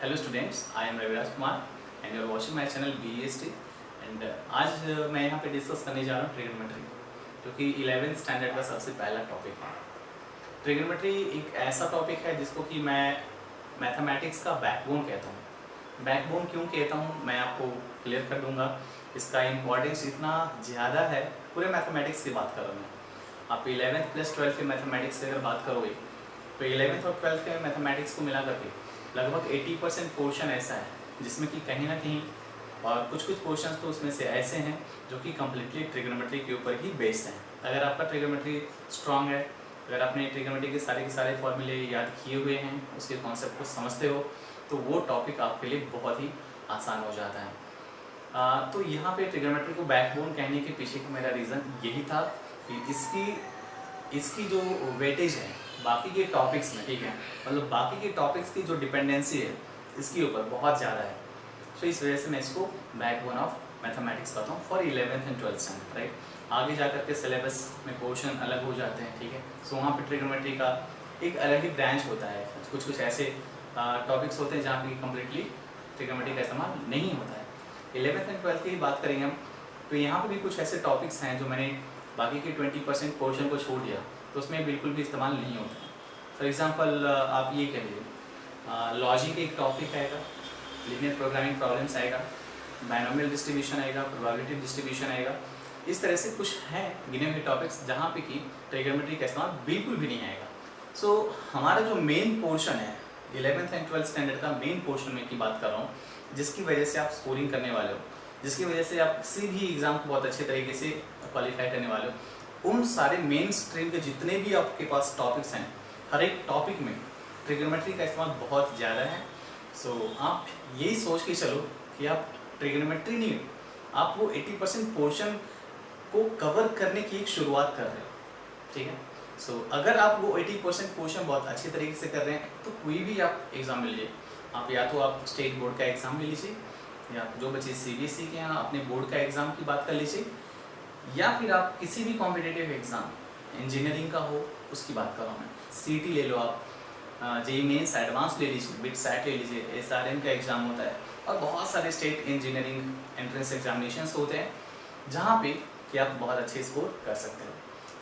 Hello students, I am Raviraj Kumar and you are watching my channel BEST and आज मैं यहाँ पे डिस्कस करने जा रहा हूँ ट्रिग्नोमेट्री, जो कि 11th स्टैंडर्ड का सबसे पहला टॉपिक है। ट्रिग्नोमेट्री एक ऐसा टॉपिक है जिसको कि मैं मैथमेटिक्स का बैकबोन कहता हूँ। बैकबोन क्यों कहता हूँ मैं आपको क्लियर कर दूँगा। इसका इम्पोर्टेंस इतना ज़्यादा है, पूरे मैथमेटिक्स की बात कर रहा हूँ मैं। आप 11th प्लस 12th के मैथमेटिक्स की अगर बात करोगे तो 11th और 12th के मैथमेटिक्स को मिला करके लगभग 80% पोर्शन ऐसा है जिसमें कि कहीं ना कहीं और कुछ पोर्शन तो उसमें से ऐसे हैं जो कि कम्प्लीटली ट्रिग्नोमेट्री के ऊपर ही बेस्ड हैं। अगर आपका ट्रिग्नोमेट्री स्ट्रांग है, अगर आपने ट्रिग्नोमेट्री के सारे फॉर्मूले याद किए हुए हैं, उसके कॉन्सेप्ट को समझते हो, तो वो टॉपिक आपके लिए बहुत ही आसान हो जाता है। तो यहाँ पे ट्रिग्नोमेट्री को बैकबोन कहने के पीछे का मेरा रीज़न यही था कि इसकी जो वेटेज है बाकी के टॉपिक्स में, ठीक है, मतलब बाकी के टॉपिक्स की जो डिपेंडेंसी है इसके ऊपर बहुत ज़्यादा है। सो इस वजह से मैं इसको बैकबोन ऑफ मैथमेटिक्स कहता हूँ for 11th and 12th standard, right. आगे जाकर के सिलेबस में पोर्शन अलग हो जाते हैं, ठीक है। सो वहाँ पे ट्रिग्नोमेट्री का एक अलग ही ब्रांच होता है। कुछ ऐसे टॉपिक्स होते हैं जहाँ पे कम्प्लीटली ट्रिग्नोमेट्री का इस्तेमाल नहीं होता है। 11th एंड 12th की बात करेंगे हम, तो यहाँ पर भी कुछ ऐसे टॉपिक्स हैं जो मैंने बाकी के 20% पोर्शन को छोड़ दिया, तो उसमें बिल्कुल भी इस्तेमाल नहीं होता। फॉर एग्जांपल आप ये कहिए लॉजिक एक टॉपिक आएगा, लीनियर प्रोग्रामिंग प्रॉब्लम्स आएगा, बायनोमियल डिस्ट्रीब्यूशन आएगा, प्रोबेबिलिटी डिस्ट्रीब्यूशन आएगा। इस तरह से कुछ हैं गिने हुए टॉपिक्स जहाँ पे कि ट्रिग्नोमेट्री का इस्तेमाल बिल्कुल भी नहीं आएगा। सो हमारा जो मेन पोर्शन है 11th एंड 12th स्टैंडर्ड का मेन पोर्शन में की बात कर रहा हूँ, जिसकी वजह से आप स्कोरिंग करने वाले हो, जिसकी वजह से आप किसी भी एग्ज़ाम को बहुत अच्छे तरीके से क्वालिफाई करने वाले हो, उन सारे मेन स्ट्रीम के जितने भी आपके पास टॉपिक्स हैं, हर एक टॉपिक में ट्रिग्नोमेट्री का इस्तेमाल बहुत ज़्यादा है। सो आप यही सोच के चलो कि आप ट्रिग्नोमेट्री नहीं, आप वो 80% पोर्शन को कवर करने की एक शुरुआत कर रहे हो, ठीक है। सो अगर आप वो 80% पोर्शन बहुत अच्छे तरीके से कर रहे हैं तो कोई भी आप एग्ज़ाम ले लीजिए। आप या तो आप स्टेट बोर्ड का एग्ज़ाम ले लीजिए, या जो बच्चे CBSE के यहाँ अपने बोर्ड का एग्ज़ाम की बात कर लीजिए, या फिर आप किसी भी कॉम्पिटिटिव एग्ज़ाम इंजीनियरिंग का हो उसकी बात कर रहा हूँ मैं। CET ले लो आप, JEE मेंस एडवांस ले लीजिए, बिट सैट ले लीजिए, SRM का एग्ज़ाम होता है, और बहुत सारे स्टेट इंजीनियरिंग एंट्रेंस एग्जामिनेशंस होते हैं जहाँ पे कि आप बहुत अच्छे स्कोर कर सकते हो।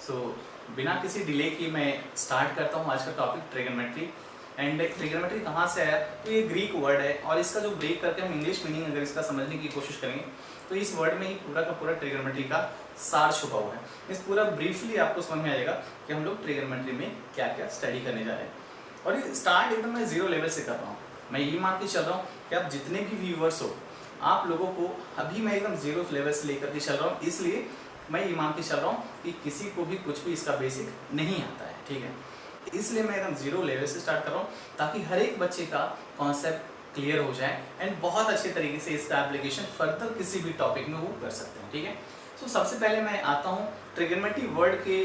सो बिना किसी डिले की मैं स्टार्ट करता हूँ आज का टॉपिक ट्रिग्नोमेट्री। एंड ट्रिग्नोमेट्री कहाँ से आया, तो ये ग्रीक वर्ड है, और इसका जो ब्रेक करके हम इंग्लिश मीनिंग अगर इसका समझने की कोशिश करेंगे तो इस वर्ड में ही पूरा का पूरा ट्रिग्नोमेट्री का सार छुपा हुआ है। इस पूरा ब्रीफली आपको समझ में आएगा कि हम लोग ट्रिग्नोमेट्री में क्या क्या स्टडी करने जा रहे हैं। और ये स्टार्ट एकदम मैं 0 लेवल से कर रहा हूँ। मैं ये मान के चल रहा हूँ कि आप जितने भी व्यूवर्स हो, आप लोगों को अभी मैं एकदम 0 लेवल से लेकर के चल रहा हूँ, इसलिए मैं ये मान के चल रहा हूँ कि किसी को भी कुछ भी इसका बेसिक नहीं आता है, ठीक है। इसलिए मैं एकदम 0 लेवल से स्टार्ट कर रहा हूँ ताकि हर एक बच्चे का कॉन्सेप्ट क्लियर हो जाए एंड बहुत अच्छे तरीके से इसका एप्लीकेशन फर्दर किसी भी टॉपिक में वो कर सकते हैं, ठीक है। सो सबसे पहले मैं आता हूँ ट्रिग्नोमेट्री वर्ड के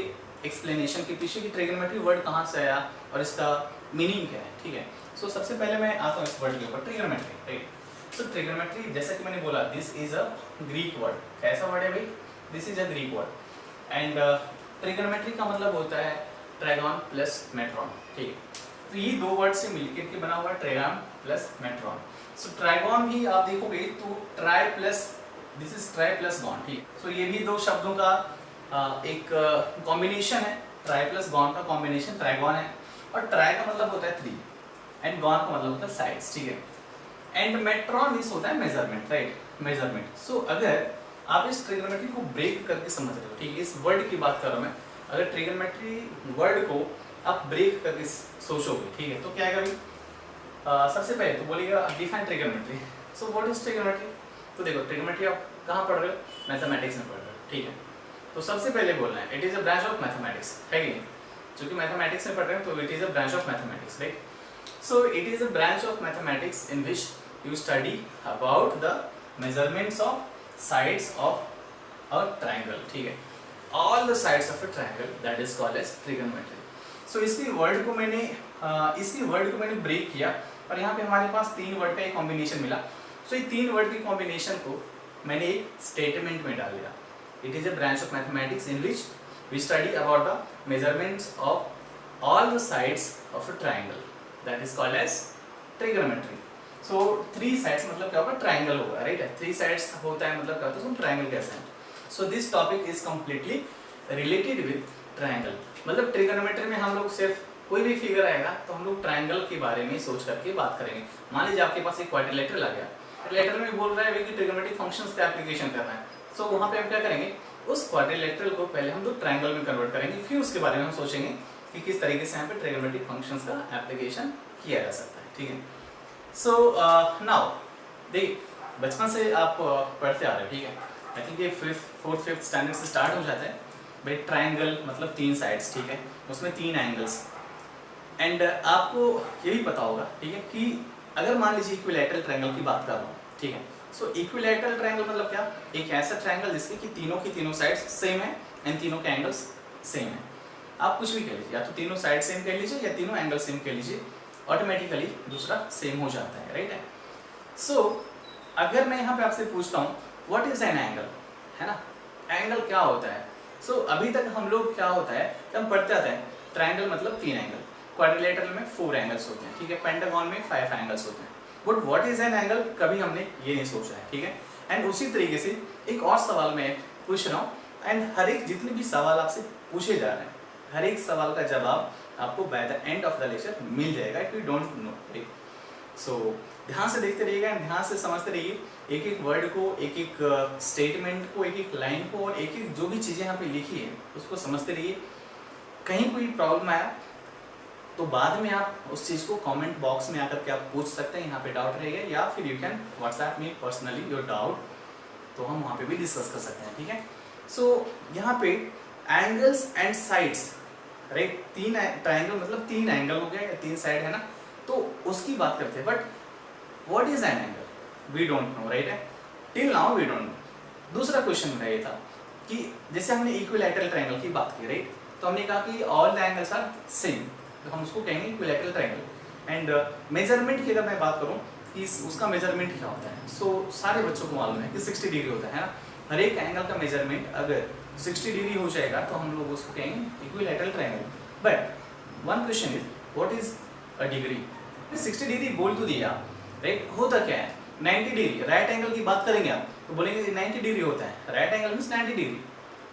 एक्सप्लेनेशन के पीछे कि ट्रिग्नोमेट्री वर्ड कहाँ से आया और इसका मीनिंग क्या है, ठीक है। सो सबसे पहले मैं आता हूँ इस वर्ड के ऊपर, ट्रिग्नोमेट्री, राइट। सो ट्रिग्नोमेट्री जैसा कि मैंने बोला, this is a Greek word. कैसा वर्ड है भाई? This is a Greek word. And trigonometry का मतलब होता है ट्रायगोन प्लस मेट्रॉन, ठीक है। तो ये दो वर्ड से मिलकर के बना हुआ है ट्रायगोन प्लस मेट्रॉन। सो ट्रायगोन भी आप देखोगे तो try plus, this is try plus gone, ठीक। सो ये भी दो शब्दों का एक कॉम्बिनेशन है। ट्राई प्लस गॉन का कॉम्बिनेशन ट्रायगोन है, और ट्राई का मतलब होता है 3 एंड गॉन का मतलब होता है साइड्स, ठीक है। एंड मेट्रॉन इस होता है मेजरमेंट, राइट, मेजरमेंट। सो अगर आप इस ट्रिग्नोमेट्री को ब्रेक करके समझ रहे हो, ठीक है, इस वर्ड की बात कर रहा हूँ मैं, अगर ट्रिग्नोमेट्री वर्ड को आप ब्रेक करके सोचोगे, ठीक है, तो क्या आएगा भाई? सबसे पहले तो बोलिएगा define trigonometry. So what is trigonometry? तो देखो, ट्रिग्नोमेट्री आप कहाँ पढ़ रहे हो? मैथमेटिक्स में पढ़ रहे हो, ठीक है। तो सबसे पहले बोलना है it is a branch of mathematics, है कि नहीं? क्योंकि मैथमेटिक्स में पढ़ रहे हैं तो it is a branch of mathematics, right. So it is a branch of mathematics in which you study about the measurements of sides of a triangle, ठीक है, all the sides of a triangle, that is called as trigonometry. So इसी word को मैंने break किया, और यहाँ पे हमारे पास 3 वर्ड का एक कॉम्बिनेशन मिला। सो ये 3 वर्ड के कॉम्बिनेशन को मैंने एक स्टेटमेंट में डाल दिया। It is a branch of mathematics in which we study about the measurements of all the sides of a triangle, that is called as trigonometry. So three sides मतलब क्या होगा, ट्राइंगल होगा, राइट है। Three sides होता है मतलब क्या होता है, उसको ट्राइंगल कहते हैं। So this topic is completely related with triangle. मतलब ट्रिगोनोमेट्री में हम लोग सिर्फ कोई भी फिगर आएगा तो हम लोग ट्राइंगल के बारे में सोच करके बात करेंगे। मान लीजिए आपके पास एक क्वाड्रिलेटरल आ गया, क्वाड्रिलेटरल में बोल रहा है कि ट्रिगोनोमेट्रिक फंक्शंस का एप्लीकेशन करना है। सो वहाँ पे हम क्या करेंगे, उस क्वाड्रिलेटरल को पहले हम लोग ट्राइंगल में कन्वर्ट करेंगे, फिर उसके बारे में हम सोचेंगे कि किस तरीके से यहाँ पे ट्रिगोनोमेट्रिक फंक्शंस का एप्लीकेशन किया जा सकता है, ठीक है। सो नाउ देखिए, बचपन से आप पढ़ते आ रहे हो, ठीक है। आई थिंक ये फोर्थ फिफ्थ स्टैंडर्ड से स्टार्ट हो जाता है भाई। ट्राइंगल मतलब तीन साइड्स, ठीक है, उसमें तीन एंगल्स। एंड आपको ये भी पता होगा, ठीक है, कि अगर मान लीजिए इक्विलैटरल ट्रायंगल की बात कर रहा हूँ, ठीक है। सो इक्विलैटरल ट्रायंगल मतलब क्या, एक ऐसा ट्रायंगल जिसके कि तीनों की तीनों साइड्स सेम है एंड तीनों के एंगल्स सेम है। आप कुछ भी कह लीजिए, या तो तीनों साइड सेम कह लीजिए या तीनों एंगल सेम कह लीजिए, ऑटोमेटिकली दूसरा सेम हो जाता है, राइट है। सो अगर मैं यहाँ पे आपसे पूछता हूँ व्हाट इज एन एंगल, है ना, एंगल क्या होता है। सो अभी तक हम लोग क्या होता है कि हम पढ़ते आते हैं ट्रायंगल मतलब तीन एंगल, क्वाड्रिलेटरल में 4 एंगल्स होते हैं, ठीक है, पेंटागन में 5 एंगल्स होते हैं। But what is an angle कभी हमने ये नहीं सोचा है, ठीक है। एंड उसी तरीके से एक और सवाल मैं पूछ रहा हूँ, एंड हर एक जितने भी सवाल आपसे पूछे जा रहे हैं, हर एक सवाल का जवाब आपको by the end of the lecture मिल जाएगा if you don't know, right. So ध्यान से देखते रहिएगा एंड ध्यान से समझते रहिए, एक एक वर्ड को, एक एक स्टेटमेंट को, एक एक लाइन को, और एक एक जो भी चीज़ें यहाँ पे लिखी है उसको समझते रहिए। कहीं कोई प्रॉब्लम आया तो बाद में आप उस चीज़ को कमेंट बॉक्स में आकर के आप पूछ सकते हैं, यहाँ पे डाउट रहेगा, या फिर you can WhatsApp me personally your doubt, तो हम वहाँ पे भी डिस्कस कर सकते हैं, ठीक है। सो यहाँ पे एंगल्स एंड साइड्स, राइट, तीन ट्रायंगल मतलब तीन एंगल हो गया या तीन साइड है ना, तो उसकी बात करते हैं। But what is an angle we don't know, right है, till now we don't know. दूसरा क्वेश्चन मेरा ये था कि जैसे हमने इक्विलैटरल ट्रायंगल की बात की, राइट, तो हमने कहा कि all the angles are same, तो हम उसको कहेंगे इक्विलैटरल ट्रायंगल। एंड मेजरमेंट की अगर मैं बात करूँ कि उसका मेजरमेंट क्या होता है, सो सारे बच्चों को मालूम है कि 60 डिग्री होता है ना। हर एक एंगल का मेजरमेंट अगर 60 डिग्री हो जाएगा तो हम लोग उसको कहेंगे equilateral triangle. But one question is what is a degree. 60 degree बोल तो दिया, राइट, होता क्या है 90 डिग्री। राइट एंगल की बात करेंगे आप तो बोलेंगे 90 डिग्री होता है, right angle means 90 degree,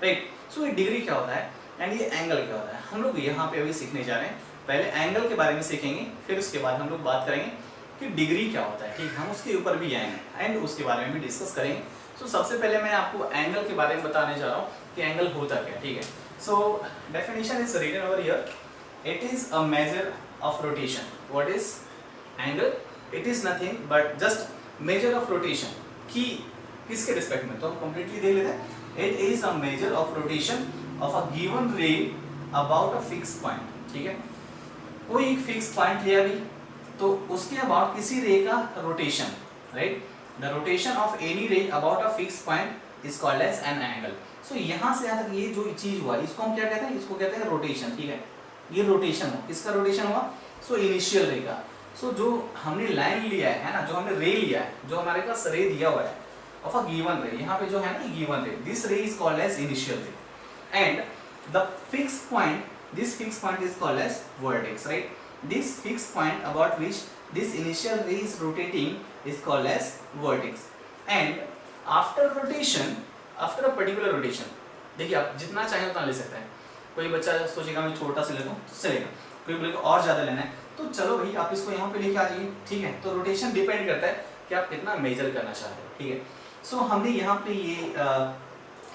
right. So ये डिग्री क्या होता है एंड ये एंगल क्या होता है, हम लोग यहाँ पे अभी सीखने जा रहे हैं। पहले एंगल के बारे में सीखेंगे, फिर उसके बाद हम लोग बात करेंगे कि डिग्री क्या होता है, ठीक, हम उसके ऊपर भी आएंगे एंड उसके बारे में भी डिस्कस करेंगे। सो सबसे पहले मैं आपको एंगल के बारे में बताने जा रहा हूँ कि एंगल होता क्या, ठीक है। So definition is written over here, it is a measure of rotation. What is angle, it is nothing but just measure of rotation, कि किसके रिस्पेक्ट में, तो हम कंप्लीटली देख लेते हैं। It is a measure of rotation of a given रे about a fix point, ठीक है। कोई एक फिक्स पॉइंट लिया अभी, तो उसके अबाउट किसी रे का rotation, right, the rotation of any ray about a fix point is called as an angle. So यहाँ से यहाँ तक ये जो चीज हुआ इसको हम क्या कहते हैं, इसको कहते हैं रोटेशन, ठीक है। ये रोटेशन हो, किसका रोटेशन हुआ, सो इनिशियल रे का। सो जो हमने लाइन लिया है ना, जो हमने रे लिया है, जो हमारे पास रे दिया हुआ है ऑफ अ गिवन रे, यहाँ पे जो है ना गिवन रे, दिस रे is called as initial ray and the fix point, this fixed point is called as vertex, right. This fixed point about which this initial ray is rotating is called as vertex and after rotation, after a particular rotation, देखिए आप जितना चाहें उतना ले सकते हैं। कोई बच्चा सोचेगा मैं छोटा से लेता हूँ चलेगा, कोई बोलेगा और ज़्यादा लेना है तो चलो भाई आप इसको यहाँ पे लेके आ जाइए, ठीक है। तो रोटेशन डिपेंड करता है कि आप कितना मेजर करना चाहते हो, ठीक है। सो हमने यहाँ पे ये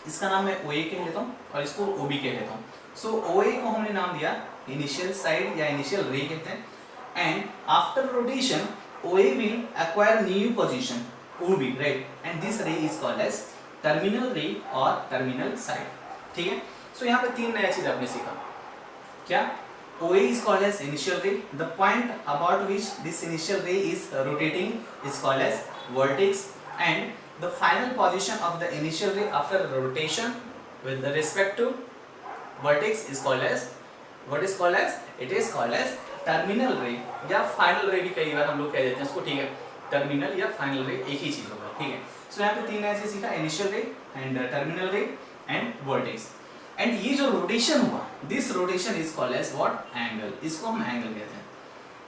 इसका नाम मैं OA कह लेता हूँ और इसको OB कह लेता हूँ। सो OA को हमने नाम दिया इनिशियल साइड या इनिशियल रे कहते हैं and after rotation OA will acquire new position OB, right, and this रे इज कॉल्ड एज टर्मिनल रे और टर्मिनल साइड, ठीक है। सो यहाँ पे तीन नया चीज आपने सीखा, क्या, OA is called as initial ray, the point about which this initial ray is rotating is called as vertex and the final position of the initial ray after rotation with the respect to vertex is called as, what is called as, it is called as terminal ray या final ray भी कई बार हम लोग कह देते हैं उसको, ठीक है। टर्मिनल या फाइनल रे एक ही चीज होगा, ठीक है। सो यहाँ पे तीन ऐसे सीखा, initial ray and terminal ray and vertex and ये जो रोटेशन हुआ, this rotation is called as what, angle, इसको हम एंगल कहते हैं।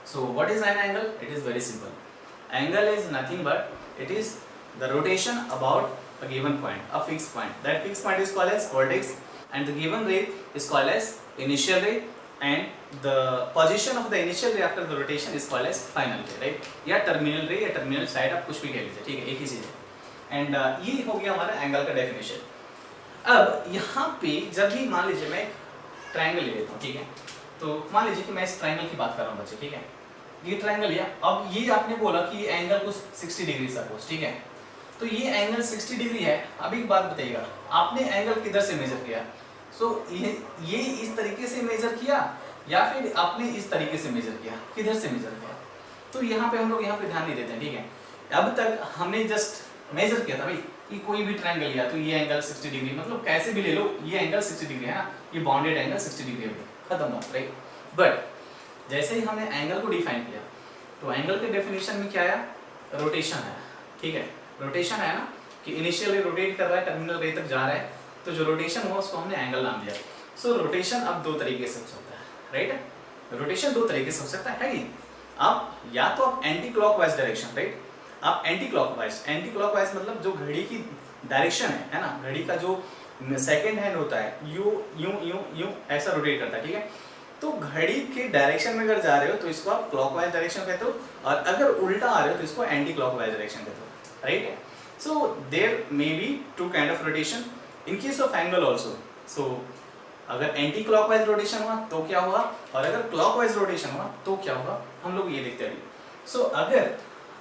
So what is an angle, it is very simple, angle is nothing but it is the rotation about a given point, a fixed point. That fixed point is called as vertex, and the given ray is called as initial ray, and the position of the initial ray after the rotation is called as final ray, right? या terminal ray या terminal side आप कुछ भी कह लीजिए, ठीक है, एक ही चीज़ है। एंड ये हो गया हमारा एंगल का डेफिनेशन। अब यहाँ पे जब भी मान लीजिए मैं एक ट्रायंगल ले लेता हूँ, ठीक है, तो मान लीजिए कि मैं इस ट्रायंगल की बात कर रहा हूँ बच्चे, ठीक है, ये ट्रायंगल लिया। अब ये आपने बोला कि एंगल कुछ 60 डिग्री सपोज, ठीक है, तो ये एंगल 60 डिग्री है। अब एक बात बताइएगा, आपने एंगल किधर से मेजर किया? सो ये इस तरीके से मेजर किया या फिर आपने इस तरीके से मेजर किया, किधर से मेजर किया? तो यहाँ पे हम लोग यहाँ पे ध्यान नहीं देते हैं, ठीक है। अब तक हमने जस्ट मेजर किया था भाई कि कोई भी ट्रायंगल लिया तो ये एंगल 60 डिग्री, मतलब कैसे भी ले लो ये एंगल 60 डिग्री है ना, ये बाउंडेड एंगल 60 डिग्री है, खत्म बात, राइट। बट जैसे ही हमने एंगल को डिफाइन किया तो एंगल के डेफिनेशन में क्या आया? रोटेशन आया, ठीक है। रोटेशन है ना कि इनिशियल रे रोटेट कर रहा है, टर्मिनल रे तक जा रहा है, तो जो रोटेशन हुआ उसको हमने एंगल नाम दिया। सो रोटेशन अब दो तरीके से हो सकता है, राइट। रोटेशन दो तरीके से हो सकता है कि आप या तो आप एंटी क्लॉकवाइज डायरेक्शन, राइट, आप एंटी क्लॉकवाइज मतलब जो घड़ी की डायरेक्शन है ना, घड़ी का जो सेकेंड हैंड होता है यू यू यू यू ऐसा रोटेट करता है, ठीक है। तो घड़ी के डायरेक्शन में अगर जा रहे हो तो इसको आप क्लॉकवाइज डायरेक्शन कहते हो, और अगर उल्टा आ रहे हो तो इसको एंटी क्लॉकवाइज डायरेक्शन कहते हो, right? So there may be two kind of rotation in case of angle also. So अगर एंटी क्लॉकवाइज रोटेशन हुआ तो क्या हुआ, और अगर क्लॉकवाइज रोटेशन हुआ तो क्या हुआ, हम लोग ये देखते हैं। सो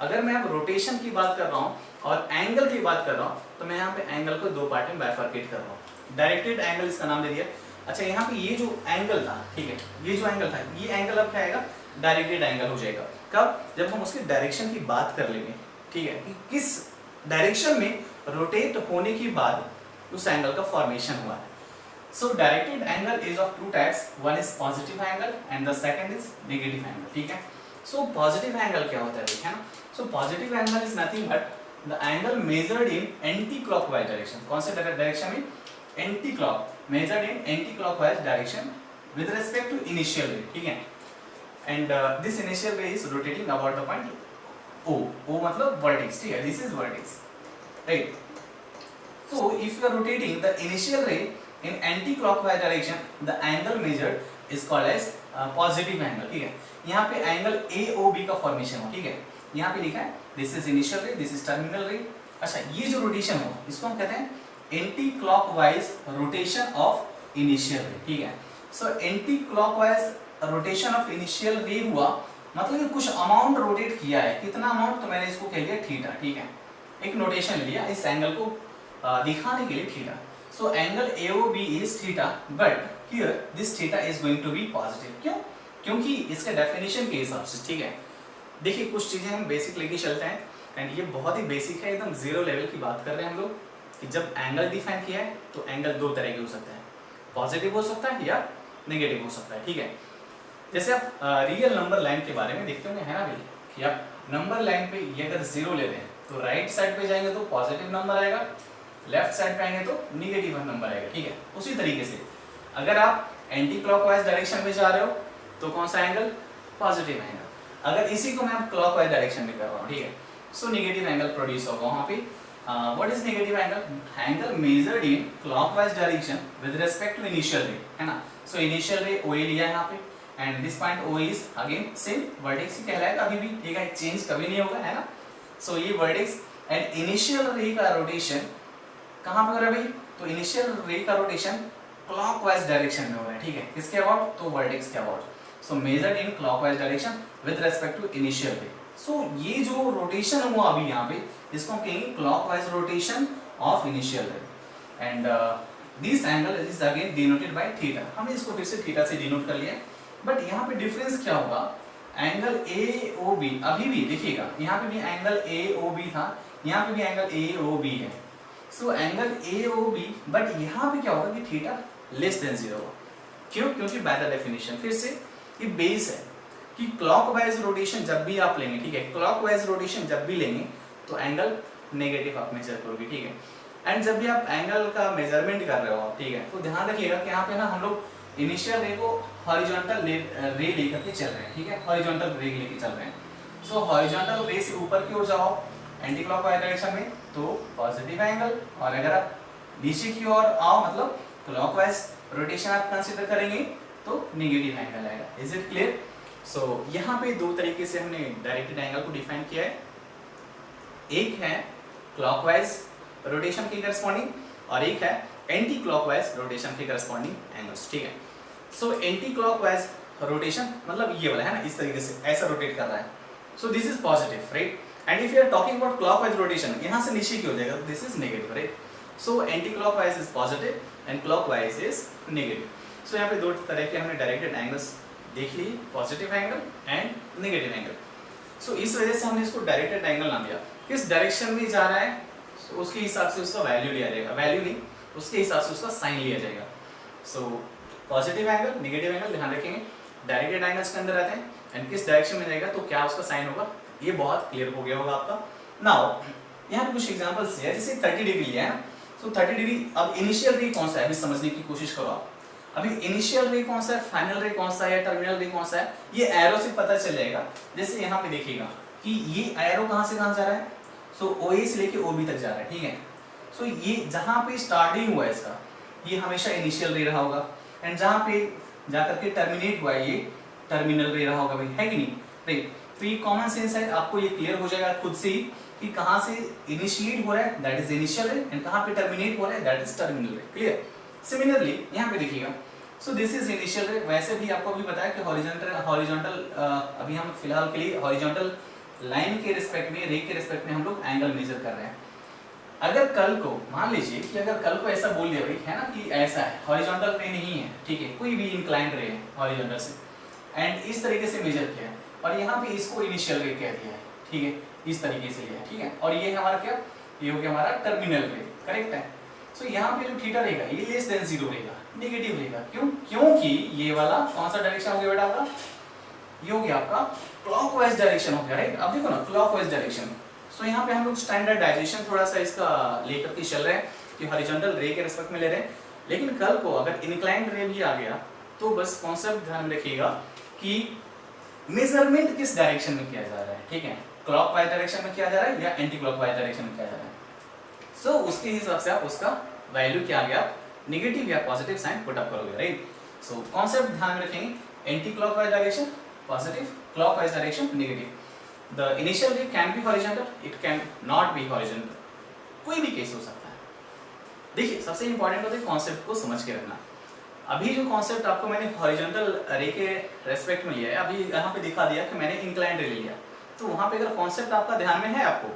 अगर मैं अब रोटेशन की बात कर रहा हूँ और एंगल की बात कर रहा हूँ तो मैं यहाँ पे एंगल को दो पार्ट में बाइफरकेट कर रहा हूँ। डायरेक्टेड एंगल इसका नाम दे दिया। अच्छा, यहाँ पे ये जो एंगल था, ठीक है, ये जो एंगल था, ये एंगल अब क्या आएगा? डायरेक्टेड एंगल हो जाएगा। कब? जब हम उसके डायरेक्शन की बात कर लेंगे, ठीक है, कि किस डायरेक्शन में रोटेट होने के बाद उस एंगल का फॉर्मेशन हुआ है। So directed angle is of two types, one is positive angle and the second is negative angle, ठीक है। सो पॉजिटिव एंगल क्या होता है, देखिए ना। So positive angle is nothing but the angle measured in anti clockwise direction. कौन से direction में? Anti clock, measured in anti clockwise direction with respect to initial ray, ठीक है। And this initial ray is rotating about the point O मतलब vertex, ठीक है, this is vertex, right? So if you are rotating the initial ray in anti-clockwise direction, the angle measured is called as positive angle, ठीक है। यहाँ पे angle AOB का formation हो, ठीक है, यहाँ पे लिखा है this is initial ray, this is terminal ray। अच्छा, ये जो रोटेशन हो इसको हम कहते हैं anti clockwise rotation of initial ray, ठीक है। सो anti clockwise rotation of initial रे हुआ मतलब कि कुछ अमाउंट रोटेट किया है। कितना अमाउंट? तो मैंने इसको कह लिया थीटा, ठीक है, एक नोटेशन लिया इस एंगल को दिखाने के लिए, theta. So angle AOB is theta, but here this theta is going to be positive. क्यों? क्योंकि इसके डेफिनेशन के हिसाब से, ठीक है। देखिए, कुछ चीजें हम बेसिक लेके चलते हैं, एंड ये बहुत ही बेसिक है, एकदम जीरो लेवल की बात कर रहे हैं हम लोग, कि जब एंगल डिफाइन किया है तो एंगल दो तरह के हो सकता है, पॉजिटिव हो सकता है या नेगेटिव हो सकता है, ठीक है। जैसे आप रियल नंबर लाइन के बारे में देखते होंगे, है ना भाई, कि आप नंबर लाइन पे ये अगर जीरो ले रहे हैं तो राइट साइड पे जाएंगे तो पॉजिटिव नंबर आएगा, लेफ्ट साइड पे आएंगे तो निगेटिव नंबर आएगा, ठीक है। उसी तरीके से अगर आप एंटी क्लॉकवाइज डायरेक्शन में जा रहे हो तो कौन सा एंगल? Positive angle. अगर इसी को मैं क्लॉकवाइज डायरेक्शन में कर रहा हूँ, ठीक है, सो निगेटिव एंगल प्रोड्यूस होगा वहाँ पे। What is negative angle? Angle measured in clockwise direction with respect to initial ray, है ना। सो इनिशियल रे OA लिया है यहाँ पे, and this point O is again same vertex ही कहलाएगा अभी भी, ठीक है, चेंज कभी नहीं होगा, है ना। सो ये वर्टेक्स एंड इनिशियल रे का रोटेशन कहाँ पे हो रहा है भाई? तो इनिशियल रे का रोटेशन क्लॉकवाइज डायरेक्शन में हो रहा है, ठीक है, किसके अबाउट? तो वर्टेक्स के about. So measured in clockwise direction with respect to initial ray. So ये जो रोटेशन हुआ अभी यहाँ पे, इसको हम कहेंगे clockwise rotation of initial ray, and this angle is again denoted by theta. हमने इसको फिर से थीटा से डिनोट कर लिया, बट यहाँ पे डिफरेंस क्या होगा? एंगल AOB अभी भी देखिएगा, यहाँ पे भी एंगल AOB था, यहाँ पे भी एंगल AOB है। सो एंगल AOB, बट यहाँ पे क्या होगा कि थीटा लेस देन 0 होगा। क्यों? क्योंकि बाय द डेफिनेशन, फिर से ये बेस है कि क्लॉकवाइज रोटेशन जब भी आप लेंगे, ठीक है, क्लॉकवाइज रोटेशन जब भी लेंगे तो एंगल नेगेटिव आप मेजर करोगे, ठीक है। एंड जब भी आप एंगल का मेजरमेंट कर रहे हो, ठीक है, तो ध्यान रखिएगा कि यहाँ पे ना हम लोग इनिशियल रे को हॉरिजॉन्टल रे लेकर के चल रहे हैं, ठीक है, हॉरिजॉन्टल रे लेके चल रहे हैं। सो हॉरिजॉन्टल रे से ऊपर की ओर जाओ एंटी क्लॉकवाइज डायरेक्शन में तो पॉजिटिव एंगल, और अगर आप नीचे की ओर आओ मतलब क्लॉकवाइज रोटेशन आप कंसीडर करेंगे तो नेगेटिव एंगल आएगा। Is it clear? सो यहाँ पे दो तरीके से हमने डायरेक्टेड एंगल को डिफाइन किया है, एक है क्लॉकवाइज रोटेशन के करस्पॉन्डिंग और एक है एंटी क्लॉकवाइज रोटेशन के करस्पॉन्डिंग एंगल्स, ठीक है। सो एंटी क्लॉकवाइज रोटेशन मतलब ये वाला है ना, इस तरीके से ऐसा रोटेट कर रहा है, so this is positive, right. And if you are talking about clockwise rotation, यहाँ से नीचे की हो जाएगा, this is negative, right. So anti clockwise is positive and clockwise is negative. So यहाँ पे दो तरह के हमने डायरेक्टेड एंगल्स देख लिए, positive angle and negative angle. So इस वजह से हमने इसको डायरेक्टेड एंगल नाम दिया। किस डायरेक्शन में जा रहा है so उसके हिसाब से उसका वैल्यू लिया जाएगा, वैल्यू नहीं उसके हिसाब से उसका साइन लिया जाएगा। सो पॉजिटिव एंगल, नेगेटिव एंगल ध्यान रखेंगे, डायरेक्टेड एंगल्स के अंदर आते हैं एंड किस डायरेक्शन में जाएगा तो क्या उसका साइन होगा, ये बहुत क्लियर हो गया होगा आपका। नाउ यहाँ पे कुछ एग्जांपल्स है, जैसे 30 डिग्री लिया है, सो 30 डिग्री। अब इनिशियल रे कौन सा है अभी समझने की कोशिश करो आप। अभी इनिशियल रे कौन सा है, फाइनल रे कौन सा है, टर्मिनल रे कौन सा है, ये एरो से पता चल जाएगा। जैसे यहाँ पे देखिएगा कि ये एरो कहाँ से कहाँ जा रहा है, सो OA से लेके OB तक जा रहा है, ठीक है। सो ये जहाँ पे स्टार्टिंग हुआ है इसका, ये हमेशा इनिशियल रे रहा होगा, एंड जहाँ पे जाकर के टर्मिनेट हुआ है ये टर्मिनल रे रहा होगा भाई, है कि नहीं, राइट। तो ये कॉमन सेंस है, आपको ये क्लियर हो जाएगा खुद से ही कि कहाँ से इनिशिएट हो रहा है that is initial ray and कहाँ पे टर्मिनेट हो रहा है दैट इज टर्मिनल रे, क्लियर। सिमिलरली यहाँ पे देखिएगा, सो दिस इज इनिशियल रे। वैसे भी आपको भी पता है कि हॉरिजॉन्टल अभी हम फिलहाल के लिए हॉरिजॉन्टल लाइन के रिस्पेक्ट में, रे के रिस्पेक्ट में हम लोग एंगल मेजर कर रहे हैं। अगर कल को मान लीजिए कि अगर कल को ऐसा बोल दिया भाई है ना कि ऐसा है, हॉरिजॉन्टल रे नहीं है, ठीक है, कोई भी इंक्लाइंड रे है हॉरिजॉन्टल से, एंड इस तरीके से मेजर किया है और यहाँ पे इसको इनिशियल रे कह दिया है, ठीक है, इस तरीके से लिया है, ठीक है, और ये हमारा क्या, ये हो गया हमारा टर्मिनल रे, करेक्ट है। सो यहाँ पे जो थीटा रहेगा ये लेस देन 0 रहेगा, नेगेटिव रहेगा, क्यों, क्योंकि ये वाला कौन सा डायरेक्शन हो गया बेटा आपका, ये हो गया आपका क्लॉकवाइज डायरेक्शन हो गया, राइट। अब देखो ना क्लॉकवाइज डायरेक्शन। सो यहाँ पे हम लोग स्टैंडर्डाइजेशन थोड़ा सा इसका लेकर के चल रहे हैं कि हॉरिजॉन्टल रे के रिस्पेक्ट में ले रहे हैं, लेकिन कल को अगर इंक्लाइंड रे भी आ गया तो बस कॉन्सेप्ट ध्यान रखिएगा कि मेजरमेंट किस डायरेक्शन में किया जा रहा है, ठीक है, क्लॉकवाइज डायरेक्शन में किया जा रहा है या एंटी क्लॉकवाइज डायरेक्शन में किया जा रहा है। सो उसके हिसाब से आप उसका वैल्यू क्या आ गया, नेगेटिव या पॉजिटिव साइन पुट अप करोगे, राइट। सो कॉन्सेप्ट ध्यान रखेंगे, anti clockwise direction positive, clockwise direction negative. The initial ray can be horizontal, it can not be horizontal, कोई भी केस हो सकता है। देखिए सबसे इंपॉर्टेंट होता है कॉन्सेप्ट को समझ के रखना। अभी जो कॉन्सेप्ट आपको मैंने हॉरिजॉन्टल रे के रेस्पेक्ट में लिया है, अभी यहाँ पे दिखा दिया कि मैंने इंक्लाइंड रे लिया, तो वहाँ पे अगर कॉन्सेप्ट आपका ध्यान में है आपको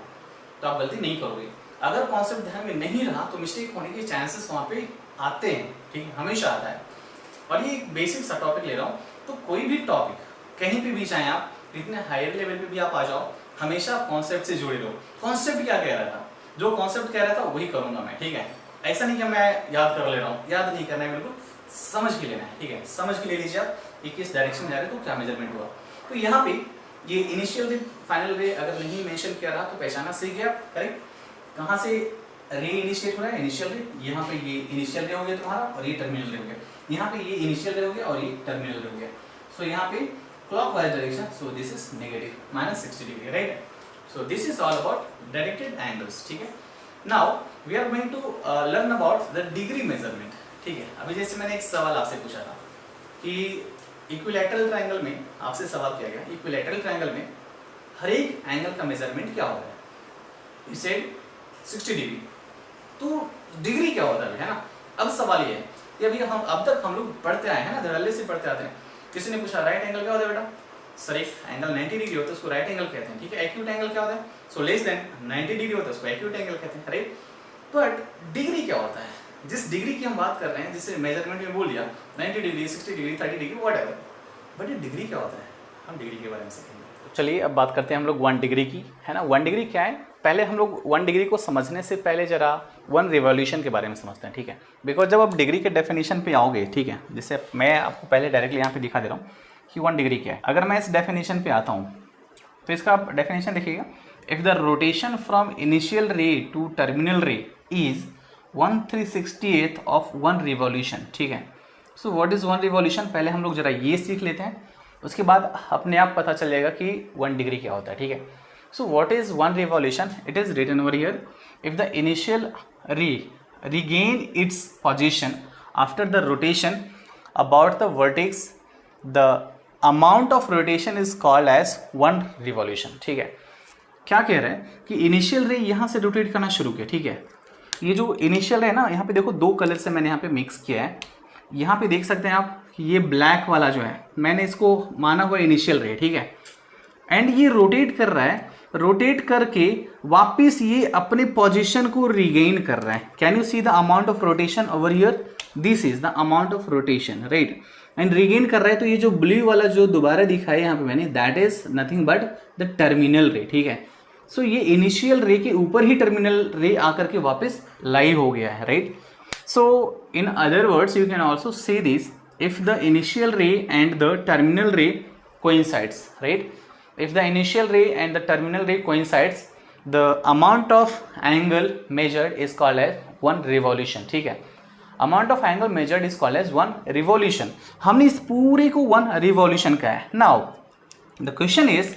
तो आप गलती नहीं करोगे। अगर कॉन्सेप्ट ध्यान में नहीं रहा तो मिस्टेक होने के चांसेस वहाँ पे आते हैं, ठीक है, हमेशा आता है। और ये एक बेसिक सा टॉपिक ले रहा हूँ, तो कोई भी टॉपिक कहीं पे भी चाहे आप इतने हायर लेवल पे भी आप आ जाओ, हमेशा कॉन्सेप्ट से जुड़े रहो। कॉन्सेप्ट क्या कह रहा था, जो कॉन्सेप्ट कह रहा था वही करूंगा मैं, ठीक है। ऐसा नहीं कि मैं याद कर ले रहा हूँ, याद नहीं करना है, बिल्कुल समझ के लेना है, ठीक है, समझ के ले लीजिए आप कि किस डायरेक्शन में जा रहे हैं तो क्या मेजरमेंट हुआ। तो यहाँ पे ये इनिशियल रे फाइनल रे अगर नहीं मेंशन किया रहा तो पहचाना सीख गया, करेक्ट। कहाँ से रे इनिशिएट हो रहा है, इनिशियल रे, यहाँ पे ये इनिशियल रे हो गया तुम्हारा और ये टर्मिनल रे हो गया, यहाँ पे ये इनिशियल रे हो गया और ये टर्मिनल रे हो गया। सो यहाँ पे clockwise direction, so this is negative minus 60 degree, right? So this is all about directed angles, ठीक है। Now we are going to learn about the degree measurement, ठीक है। अभी जैसे मैंने एक सवाल आपसे पूछा था कि इक्विलैटरल ट्रायंगल में आपसे सवाल किया गया, इक्विलैटरल ट्रायंगल में हर एक एंगल का मेजरमेंट क्या होता है, इसे 60 डिग्री, तो डिग्री क्या होता है ना। अब सवाल ये है कि अभी अब तक हम लोग पढ़ते आए हैं ना, धड़ल्ले से पढ़ते आते हैं। किसी ने पूछा राइट एंगल क्या होता है बेटा, सर एक एंगल 90 डिग्री होता है उसको राइट एंगल कहते हैं, ठीक है। एक्यूट एंगल क्या होता है, सो लेस देन 90 डिग्री होता है उसको एक्यूट एंगल कहते हैं, राइट। बट डिग्री क्या होता है, जिस डिग्री की हम बात कर रहे हैं, जिसे मेजरमेंट में बोल दिया 90 degree 60 degree 30 degree whatever, but ये डिग्री क्या होता है, हम डिग्री के बारे में सीखेंगे। चलिए अब बात करते हैं हम लोग 1 डिग्री की, है ना। 1 डिग्री क्या है, पहले हम लोग 1 डिग्री को समझने से पहले जरा 1 रिवॉल्यूशन के बारे में समझते हैं, ठीक है। बिकॉज जब आप डिग्री के डेफिनेशन पे आओगे, ठीक है, जैसे मैं आपको पहले डायरेक्टली यहाँ पे दिखा दे रहा हूँ कि 1 डिग्री क्या है। अगर मैं इस डेफिनेशन पे आता हूँ तो इसका आप डेफिनेशन देखिएगा, if the rotation from initial ray to terminal ray is 1/368 of 1 revolution, ठीक है। सो व्हाट इज़ 1 रिवॉल्यूशन, पहले हम लोग जरा ये सीख लेते हैं उसके बाद अपने आप पता चल जाएगा कि 1 डिग्री क्या होता है, ठीक है। So what is 1 revolution? It is written over here, if the initial ray regain its position after the rotation about the vertex, the amount of rotation is called as 1 revolution, ठीक है। क्या कह रहे हैं कि इनिशियल रे यहाँ से रोटेट करना शुरू किया, ठीक है। ये जो इनिशियल है ना, यहाँ पे देखो 2 कलर से मैंने यहाँ पे मिक्स किया है। यहाँ पे देख सकते हैं आप कि ये ब्लैक वाला जो है मैंने इसको माना हुआ इनिशियल रे, ठीक है। एंड ये रोटेट कर रहा है, रोटेट करके वापिस ये अपने पोजीशन को रिगेन कर रहा है। Can you see the amount of rotation over here? This is the amount of rotation, right. And regain कर रहा है, तो ये जो ब्लू वाला जो दोबारा दिखाया यहाँ पे मैंने, that is nothing but the terminal रे, ठीक है। सो ये इनिशियल रे के ऊपर ही टर्मिनल रे आकर के वापस लाइव हो गया है, right. So in other words you can also say this, if the initial ray and the terminal रे coincides, right? If the initial ray and the terminal ray coincides, the amount of angle measured is called as 1 revolution, ठीक है। amount of angle measured is called as 1 revolution। हमने इस पूरे को 1 revolution कहा है। now the question is,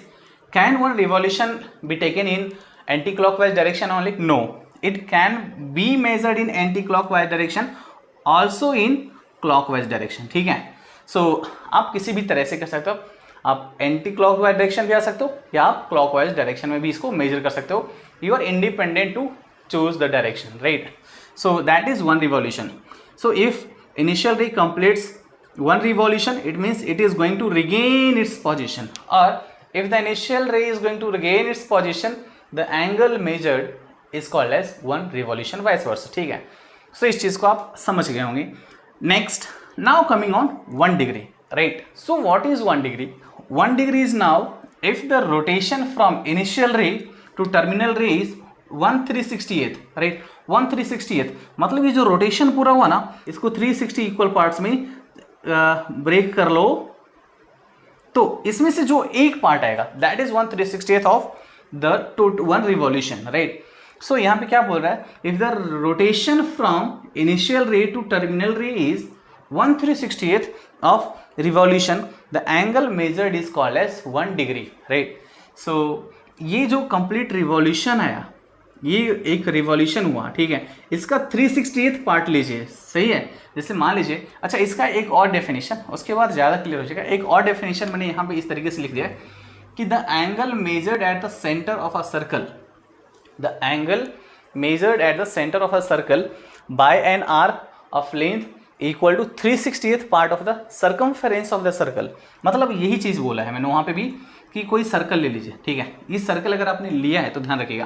can 1 revolution be taken in anti-clockwise direction only? no, it can be measured in anti-clockwise direction also in clockwise direction, ठीक है। so आप किसी भी तरह से कर सकते हो, आप एंटी क्लॉकवाइज डायरेक्शन भी आ सकते हो या आप क्लॉकवाइज डायरेक्शन में भी इसको मेजर कर सकते हो। You are independent to choose the direction, right. So that is 1 revolution. So if initial ray completes 1 revolution, it means it is going to regain its position, और if the initial ray is going to regain its position, the angle measured is called as 1 revolution, vice versa, ठीक है। सो इस चीज को आप समझ गए होंगे। Next, now coming on 1 degree, right. So what is 1 degree? 1 degree is now if the rotation from initial ray to terminal ray is 1/368th, right? 1/368th मतलब ये जो रोटेशन पूरा हुआ ना, इसको 360 इक्वल पार्ट्स में ब्रेक कर लो, तो इसमें से जो एक पार्ट आएगा that is 1/360th of the 1 revolution, right. So यहाँ पे क्या बोल रहा है, if the rotation from initial ray to terminal ray is 1/360th of revolution, the angle measured is called as 1 degree, right? so ये जो complete revolution आया, ये एक रिवॉल्यूशन हुआ, ठीक है, इसका 360th पार्ट लीजिए, सही है। जैसे मान लीजिए, अच्छा इसका एक और डेफिनेशन, उसके बाद ज़्यादा क्लियर हो जाएगा। एक और डेफिनेशन मैंने यहाँ पे इस तरीके से लिख दिया है कि the angle measured at the centre of a circle, the angle measured at the centre of a circle by an arc of length equal to 360th part of the circumference of the circle. मतलब यही चीज़ बोला है मैंने वहाँ पे भी कि कोई सर्कल ले लीजिए, ठीक है। ये सर्कल अगर आपने लिया है तो ध्यान रखिएगा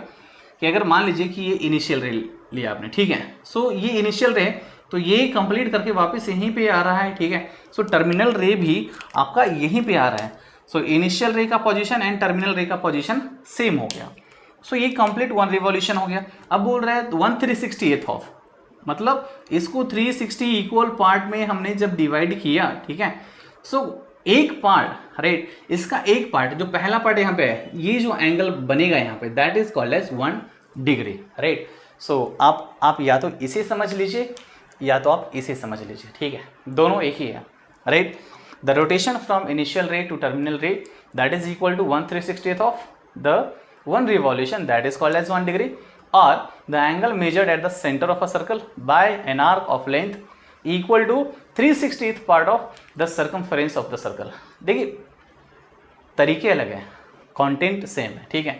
कि अगर मान लीजिए कि ये इनिशियल रे लिया आपने, ठीक है। सो ये इनिशियल रे, तो ये कंप्लीट करके वापस यहीं पे आ रहा है, ठीक है। सो टर्मिनल रे भी आपका यहीं पे आ रहा है। सो इनिशियल रे का पोजीशन एंड टर्मिनल रे का पोजीशन सेम हो गया। सो ये कंप्लीट 1 रिवॉल्यूशन हो गया। अब बोल रहा है 1/360th ऑफ, मतलब इसको 360 इक्वल पार्ट में हमने जब डिवाइड किया, ठीक है। सो एक पार्ट, राइट, इसका एक पार्ट, जो पहला पार्ट यहाँ पे है, ये जो एंगल बनेगा यहाँ पे, that is called as 1 degree, right. So आप या तो इसे समझ लीजिए या तो आप इसे समझ लीजिए, ठीक है, दोनों एक ही है, right. The rotation from initial ray to terminal ray that is equal to 1/360th of the 1 revolution, that is called as 1 degree, or the angle measured at the center of a circle by an arc of length equal to 360th part of the circumference of the circle। देखिए तरीके अलग है, content same है, ठीक है।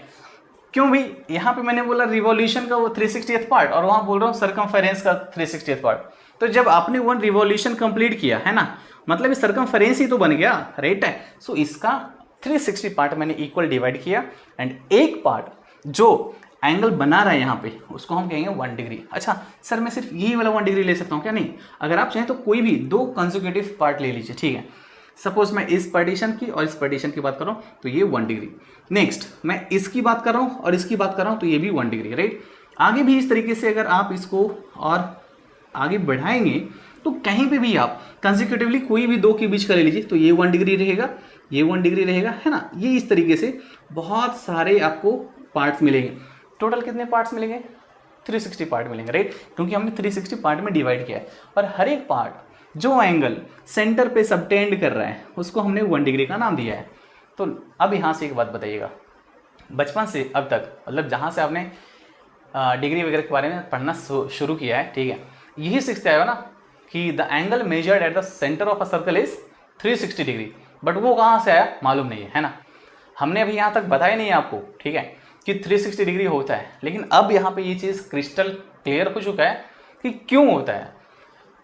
क्यों भाई, यहाँ पे मैंने बोला रिवॉल्यूशन का वो 360th पार्ट और वहाँ बोल रहा हूँ सर्कमफेरेंस का 360th पार्ट। तो जब आपने 1 रिवॉल्यूशन कंप्लीट किया है ना, मतलब सर्कमफेरेंस ही तो बन गया, राइट है। सो इसका 360 पार्ट मैंने इक्वल डिवाइड किया एंड एक पार्ट जो एंगल बना रहा है यहाँ पे, उसको हम कहेंगे 1 डिग्री। अच्छा सर, मैं सिर्फ यही वाला 1 डिग्री ले सकता हूँ क्या? नहीं, अगर आप चाहें तो कोई भी 2 कंसेक्यूटिव पार्ट ले लीजिए, ठीक है। सपोज मैं इस पार्टीशन की और इस पार्टीशन की बात कर रहा हूँ तो ये 1 डिग्री। नेक्स्ट मैं इसकी बात कर रहा हूँ और इसकी बात कर रहा हूँ तो ये भी 1 डिग्री, राइट। आगे भी इस तरीके से अगर आप इसको और आगे बढ़ाएंगे तो कहीं पे भी आप कंसेक्यूटिवली कोई भी 2 के बीच का ले लीजिए तो ये 1 डिग्री रहेगा, ये 1 डिग्री रहेगा, है ना। ये इस तरीके से बहुत सारे आपको पार्ट्स मिलेंगे। टोटल कितने पार्ट्स मिलेंगे? 360 पार्ट मिलेंगे, राइट, क्योंकि हमने 360 पार्ट में डिवाइड किया है और हर एक पार्ट जो एंगल सेंटर पे सबटेंड कर रहा है उसको हमने 1 डिग्री का नाम दिया है। तो अब यहाँ से एक बात बताइएगा, बचपन से अब तक मतलब जहाँ से आपने डिग्री वगैरह के बारे में पढ़ना शुरू किया है, ठीक है, यही सीखते आए हो ना कि the angle measured at the centre of a circle is 360 degree, but वो कहाँ से आया मालूम नहीं है ना। हमने अभी यहाँ तक बताया नहीं है आपको, ठीक है, कि 360 डिग्री होता है, लेकिन अब यहाँ पे ये चीज़ क्रिस्टल क्लियर हो चुका है कि क्यों होता है।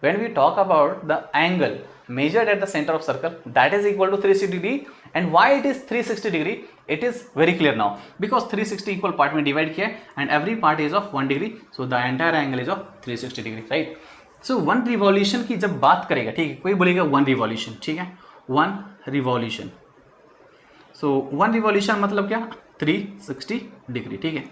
When we talk about the angle measured at the center of circle, that is equal to 360 degree, and why it is 360 degree, it is very clear now, because 360 equal part में divide किया and every part is of 1 degree, so the entire angle is of 360 degree, right? So one revolution की जब बात करेगा, ठीक है, कोई बोलेगा 1 revolution, ठीक है, 1 revolution, so 1 revolution मतलब क्या, 360 डिग्री, ठीक है,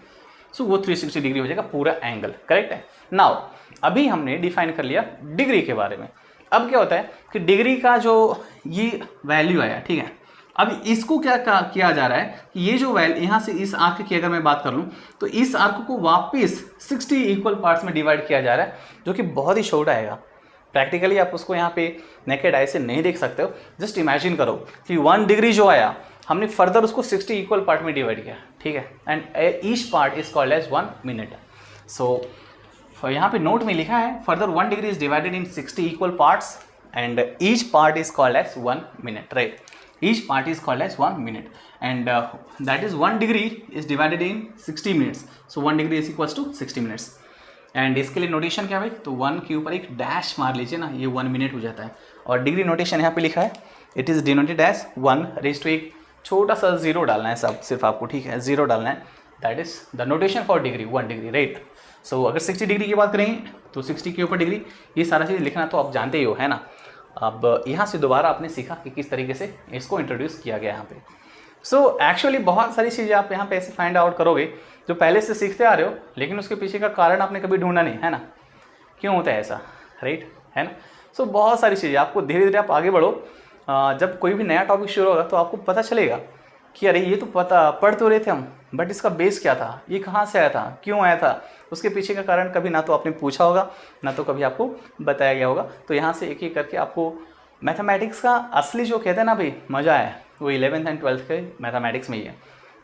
सो वो 360 डिग्री हो जाएगा पूरा एंगल, करेक्ट है। नाउ अभी हमने डिफाइन कर लिया डिग्री के बारे में। अब क्या होता है कि डिग्री का जो ये वैल्यू आया, ठीक है, अब इसको क्या किया जा रहा है कि ये जो वैल्यू यहाँ से इस आर्क की अगर मैं बात कर लूँ तो इस आर्क को वापस 60 इक्वल पार्ट्स में डिवाइड किया जा रहा है, जो कि बहुत ही छोटा आएगा। प्रैक्टिकली आप उसको यहाँ पे नेकेड आई से नहीं देख सकते हो, जस्ट इमेजिन करो कि 1 डिग्री जो आया हमने फर्दर उसको 60 इक्वल पार्ट में डिवाइड किया, ठीक है, and each part is called as 1 minute. So यहाँ पे नोट में लिखा है further 1 degree is divided in 60 equal parts and each part is called as 1 minute, right, each part is called as 1 minute and that is 1 degree is divided in 60 minutes, so 1 degree is equals to 60 minutes. And इसके लिए notation क्या भाई, तो 1 के ऊपर एक dash मार लीजिए ना, ये 1 मिनट हो जाता है। और डिग्री नोटेशन यहाँ पे लिखा है, it is denoted as 1 raise to एक छोटा सा 0 डालना है सब सिर्फ आपको, ठीक है, 0 डालना है, that is the notation for degree, 1 degree, right. So अगर 60 डिग्री की बात करेंगे तो 60 के ऊपर डिग्री, ये सारा चीज़ लिखना तो आप जानते ही हो, है ना। अब यहाँ से दोबारा आपने सीखा कि किस तरीके से इसको इंट्रोड्यूस किया गया यहाँ पे। सो एक्चुअली बहुत सारी चीज़ें आप यहाँ पे ऐसे फाइंड आउट करोगे जो पहले से सीखते आ रहे हो, लेकिन उसके पीछे का कारण आपने कभी ढूंढा नहीं, है ना, क्यों होता है ऐसा, राइट, है ना। सो बहुत सारी चीज़ें आपको धीरे धीरे आप आगे बढ़ो, जब कोई भी नया टॉपिक शुरू होगा तो आपको पता चलेगा कि अरे ये तो पता पढ़ तो रहे थे हम, बट इसका बेस क्या था, ये कहाँ से आया था, क्यों आया था, उसके पीछे का कारण कभी ना तो आपने पूछा होगा ना तो कभी आपको बताया गया होगा। तो यहाँ से एक एक करके आपको मैथमेटिक्स का असली जो कहते हैं ना भाई मज़ा है, वो 11th एंड 12th के मैथमेटिक्स में ही है।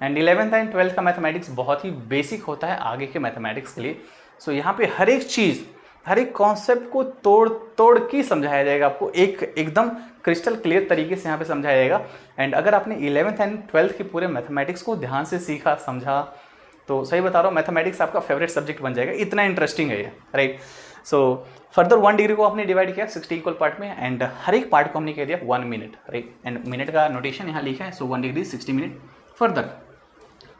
एंड 11th एंड 12th का मैथमेटिक्स बहुत ही बेसिक होता है आगे के मैथमेटिक्स के लिए। सो यहाँ पे हर एक चीज़, हर एक कॉन्सेप्ट को तोड़ के समझाया जाएगा आपको, एकदम क्रिस्टल क्लियर तरीके से यहाँ पे समझाया जाएगा। एंड अगर आपने 11th एंड 12th के पूरे मैथमेटिक्स को ध्यान से सीखा समझा तो सही बता रहा हूँ मैथमेटिक्स आपका फेवरेट सब्जेक्ट बन जाएगा, इतना इंटरेस्टिंग है ये, राइट। सो फर्दर 1 डिग्री को आपने डिवाइड किया 60 इक्वल पार्ट में एंड हर एक पार्ट को हमने कह दिया 1 मिनट, राइट। एंड मिनट का नोटेशन यहाँ लिखा है, so 1 degree 60 minute. Further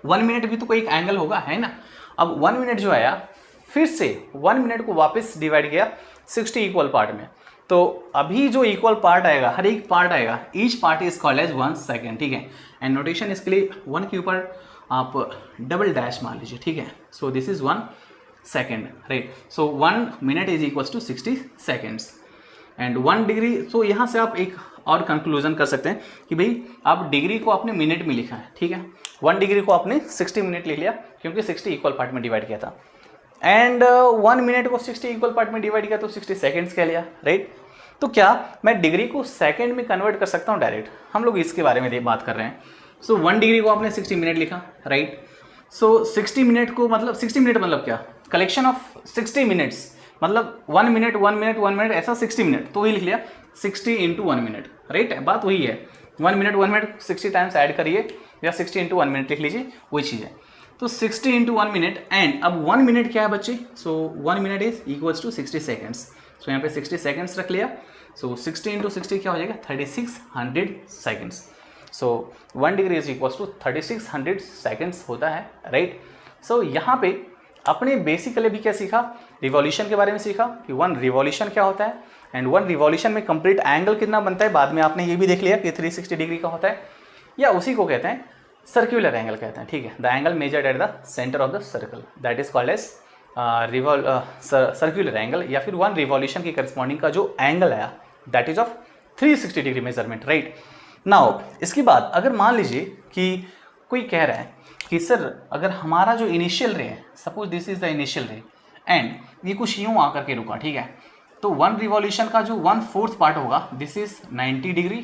1 minute भी तो कोई एक एंगल होगा, है ना। अब 1 मिनट जो आया फिर से 1 मिनट को वापस डिवाइड किया 60 इक्वल पार्ट में, तो अभी जो इक्वल पार्ट आएगा, हर एक पार्ट आएगा, each part is called as 1 second, ठीक है। एंड नोटेशन इसके लिए 1 के ऊपर आप डबल डैश मान लीजिए, ठीक है। So this is 1 second, right. So 1 minute is equals to 60 seconds and 1 degree. तो यहाँ से आप एक और कंक्लूजन कर सकते हैं कि भाई आप डिग्री को आपने मिनट में लिखा है, ठीक है, 1 डिग्री को आपने 60 मिनट लिख लिया क्योंकि 60 इक्वल पार्ट में डिवाइड किया था, एंड 1 मिनट को 60 इक्वल पार्ट में डिवाइड किया तो 60 सेकेंड्स कह लिया, राइट। तो क्या मैं डिग्री को सेकेंड में कन्वर्ट कर सकता हूँ डायरेक्ट, हम लोग इसके बारे में बात कर रहे हैं। सो 1 डिग्री को आपने 60 मिनट लिखा, राइट। सो 60 मिनट को मतलब 60 मिनट मतलब क्या, कलेक्शन ऑफ 60 मिनट्स, मतलब 1 मिनट 1 मिनट 1 मिनट ऐसा 60 मिनट, तो वही लिख लिया 60 इंटू 1 मिनट, राइट। बात वही है, 1 मिनट 60 टाइम्स ऐड करिए या 60 इंटू 1 मिनट लिख लीजिए, वही चीज़ है। तो 60 इंटू 1 मिनट एंड अब 1 मिनट क्या है बच्चे, so 1 minute is equals to 60 seconds. So यहाँ पे 60 सेकेंड्स रख लिया, सो 60 इंटू 60 क्या हो जाएगा 3600 seconds. So 1 degree is equals to 3600 seconds होता है, राइट। सो यहाँ पे अपने बेसिकली भी क्या सीखा, रिवॉल्यूशन के बारे में सीखा कि 1 रिवॉल्यूशन क्या होता है एंड 1 रिवॉल्यूशन में कंप्लीट एंगल कितना बनता है। बाद में आपने ये भी देख लिया कि 360 डिग्री का होता है, या उसी को कहते हैं सर्क्यूलर एंगल कहते हैं, ठीक है। The angle measured at the centre of the circle that is called as circular angle, या फिर 1 रिवॉल्यूशन की करस्पॉन्डिंग का जो एंगल आया that is of 360 degree measurement, right. Now इसके बाद अगर मान लीजिए कि कोई कह रहा है कि सर अगर हमारा जो इनिशियल रे है, suppose this is the initial ray and ये कुछ यूँ आकर के रुका, ठीक है, तो 1 रिवॉल्यूशन का जो 1/4 पार्ट होगा दिस इज 90 डिग्री,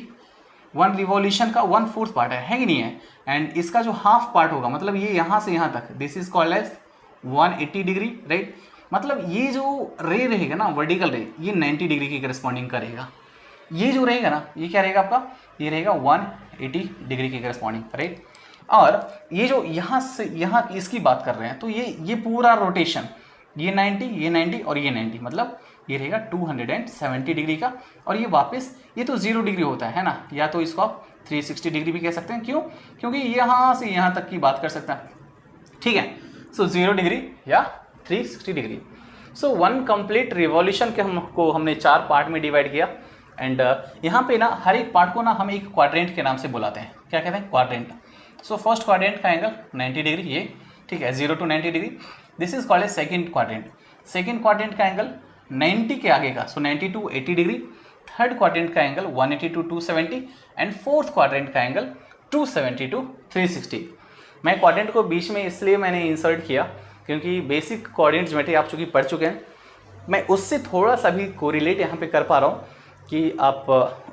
1 रिवॉल्यूशन का 1/4 पार्ट है कि नहीं है। एंड इसका जो हाफ पार्ट होगा मतलब ये यहाँ से यहाँ तक this is called as 180 degree, right. मतलब ये जो रे रहेगा ना वर्टिकल रे, ये 90 डिग्री की करस्पॉन्डिंग करेगा। ये जो रहेगा ना ये क्या रहेगा आपका, ये रहेगा 180 डिग्री की करस्पॉन्डिंग, राइट। और ये जो यहाँ से यहाँ इसकी बात कर रहे हैं तो ये पूरा रोटेशन, ये 90 और ये 90, मतलब ये रहेगा 270 डिग्री का। और ये वापस ये तो 0 डिग्री होता है ना, या तो इसको आप 360 डिग्री भी कह सकते हैं। क्यों? क्योंकि यहाँ से यहाँ तक की बात कर सकते हैं, ठीक है। सो 0 डिग्री या 360 डिग्री। सो 1 कंप्लीट रिवॉल्यूशन के हमने 4 पार्ट में डिवाइड किया। एंड यहाँ पे ना हर एक पार्ट को ना हम एक क्वाड्रेंट के नाम से बुलाते हैं। क्या कहते हैं? क्वाड्रेंट। सो फर्स्ट क्वाड्रेंट का एंगल 90 डिग्री, ये ठीक है, 0 to 90 degree, this is called a second quadrant. Second quadrant का एंगल 90 के आगे का, सो 90 to 80 डिग्री। थर्ड क्वाड्रेंट का angle 180 to 270 and fourth quadrant का एंगल 270 to 360। मैं क्वाड्रेंट को बीच में इसलिए मैंने इंसर्ट किया क्योंकि बेसिक कोऑर्डिनेट ज्योमेट्री आप चूँकि पढ़ चुके हैं, मैं उससे थोड़ा सा भी कोरिलेट यहाँ पे कर पा रहा हूँ कि आप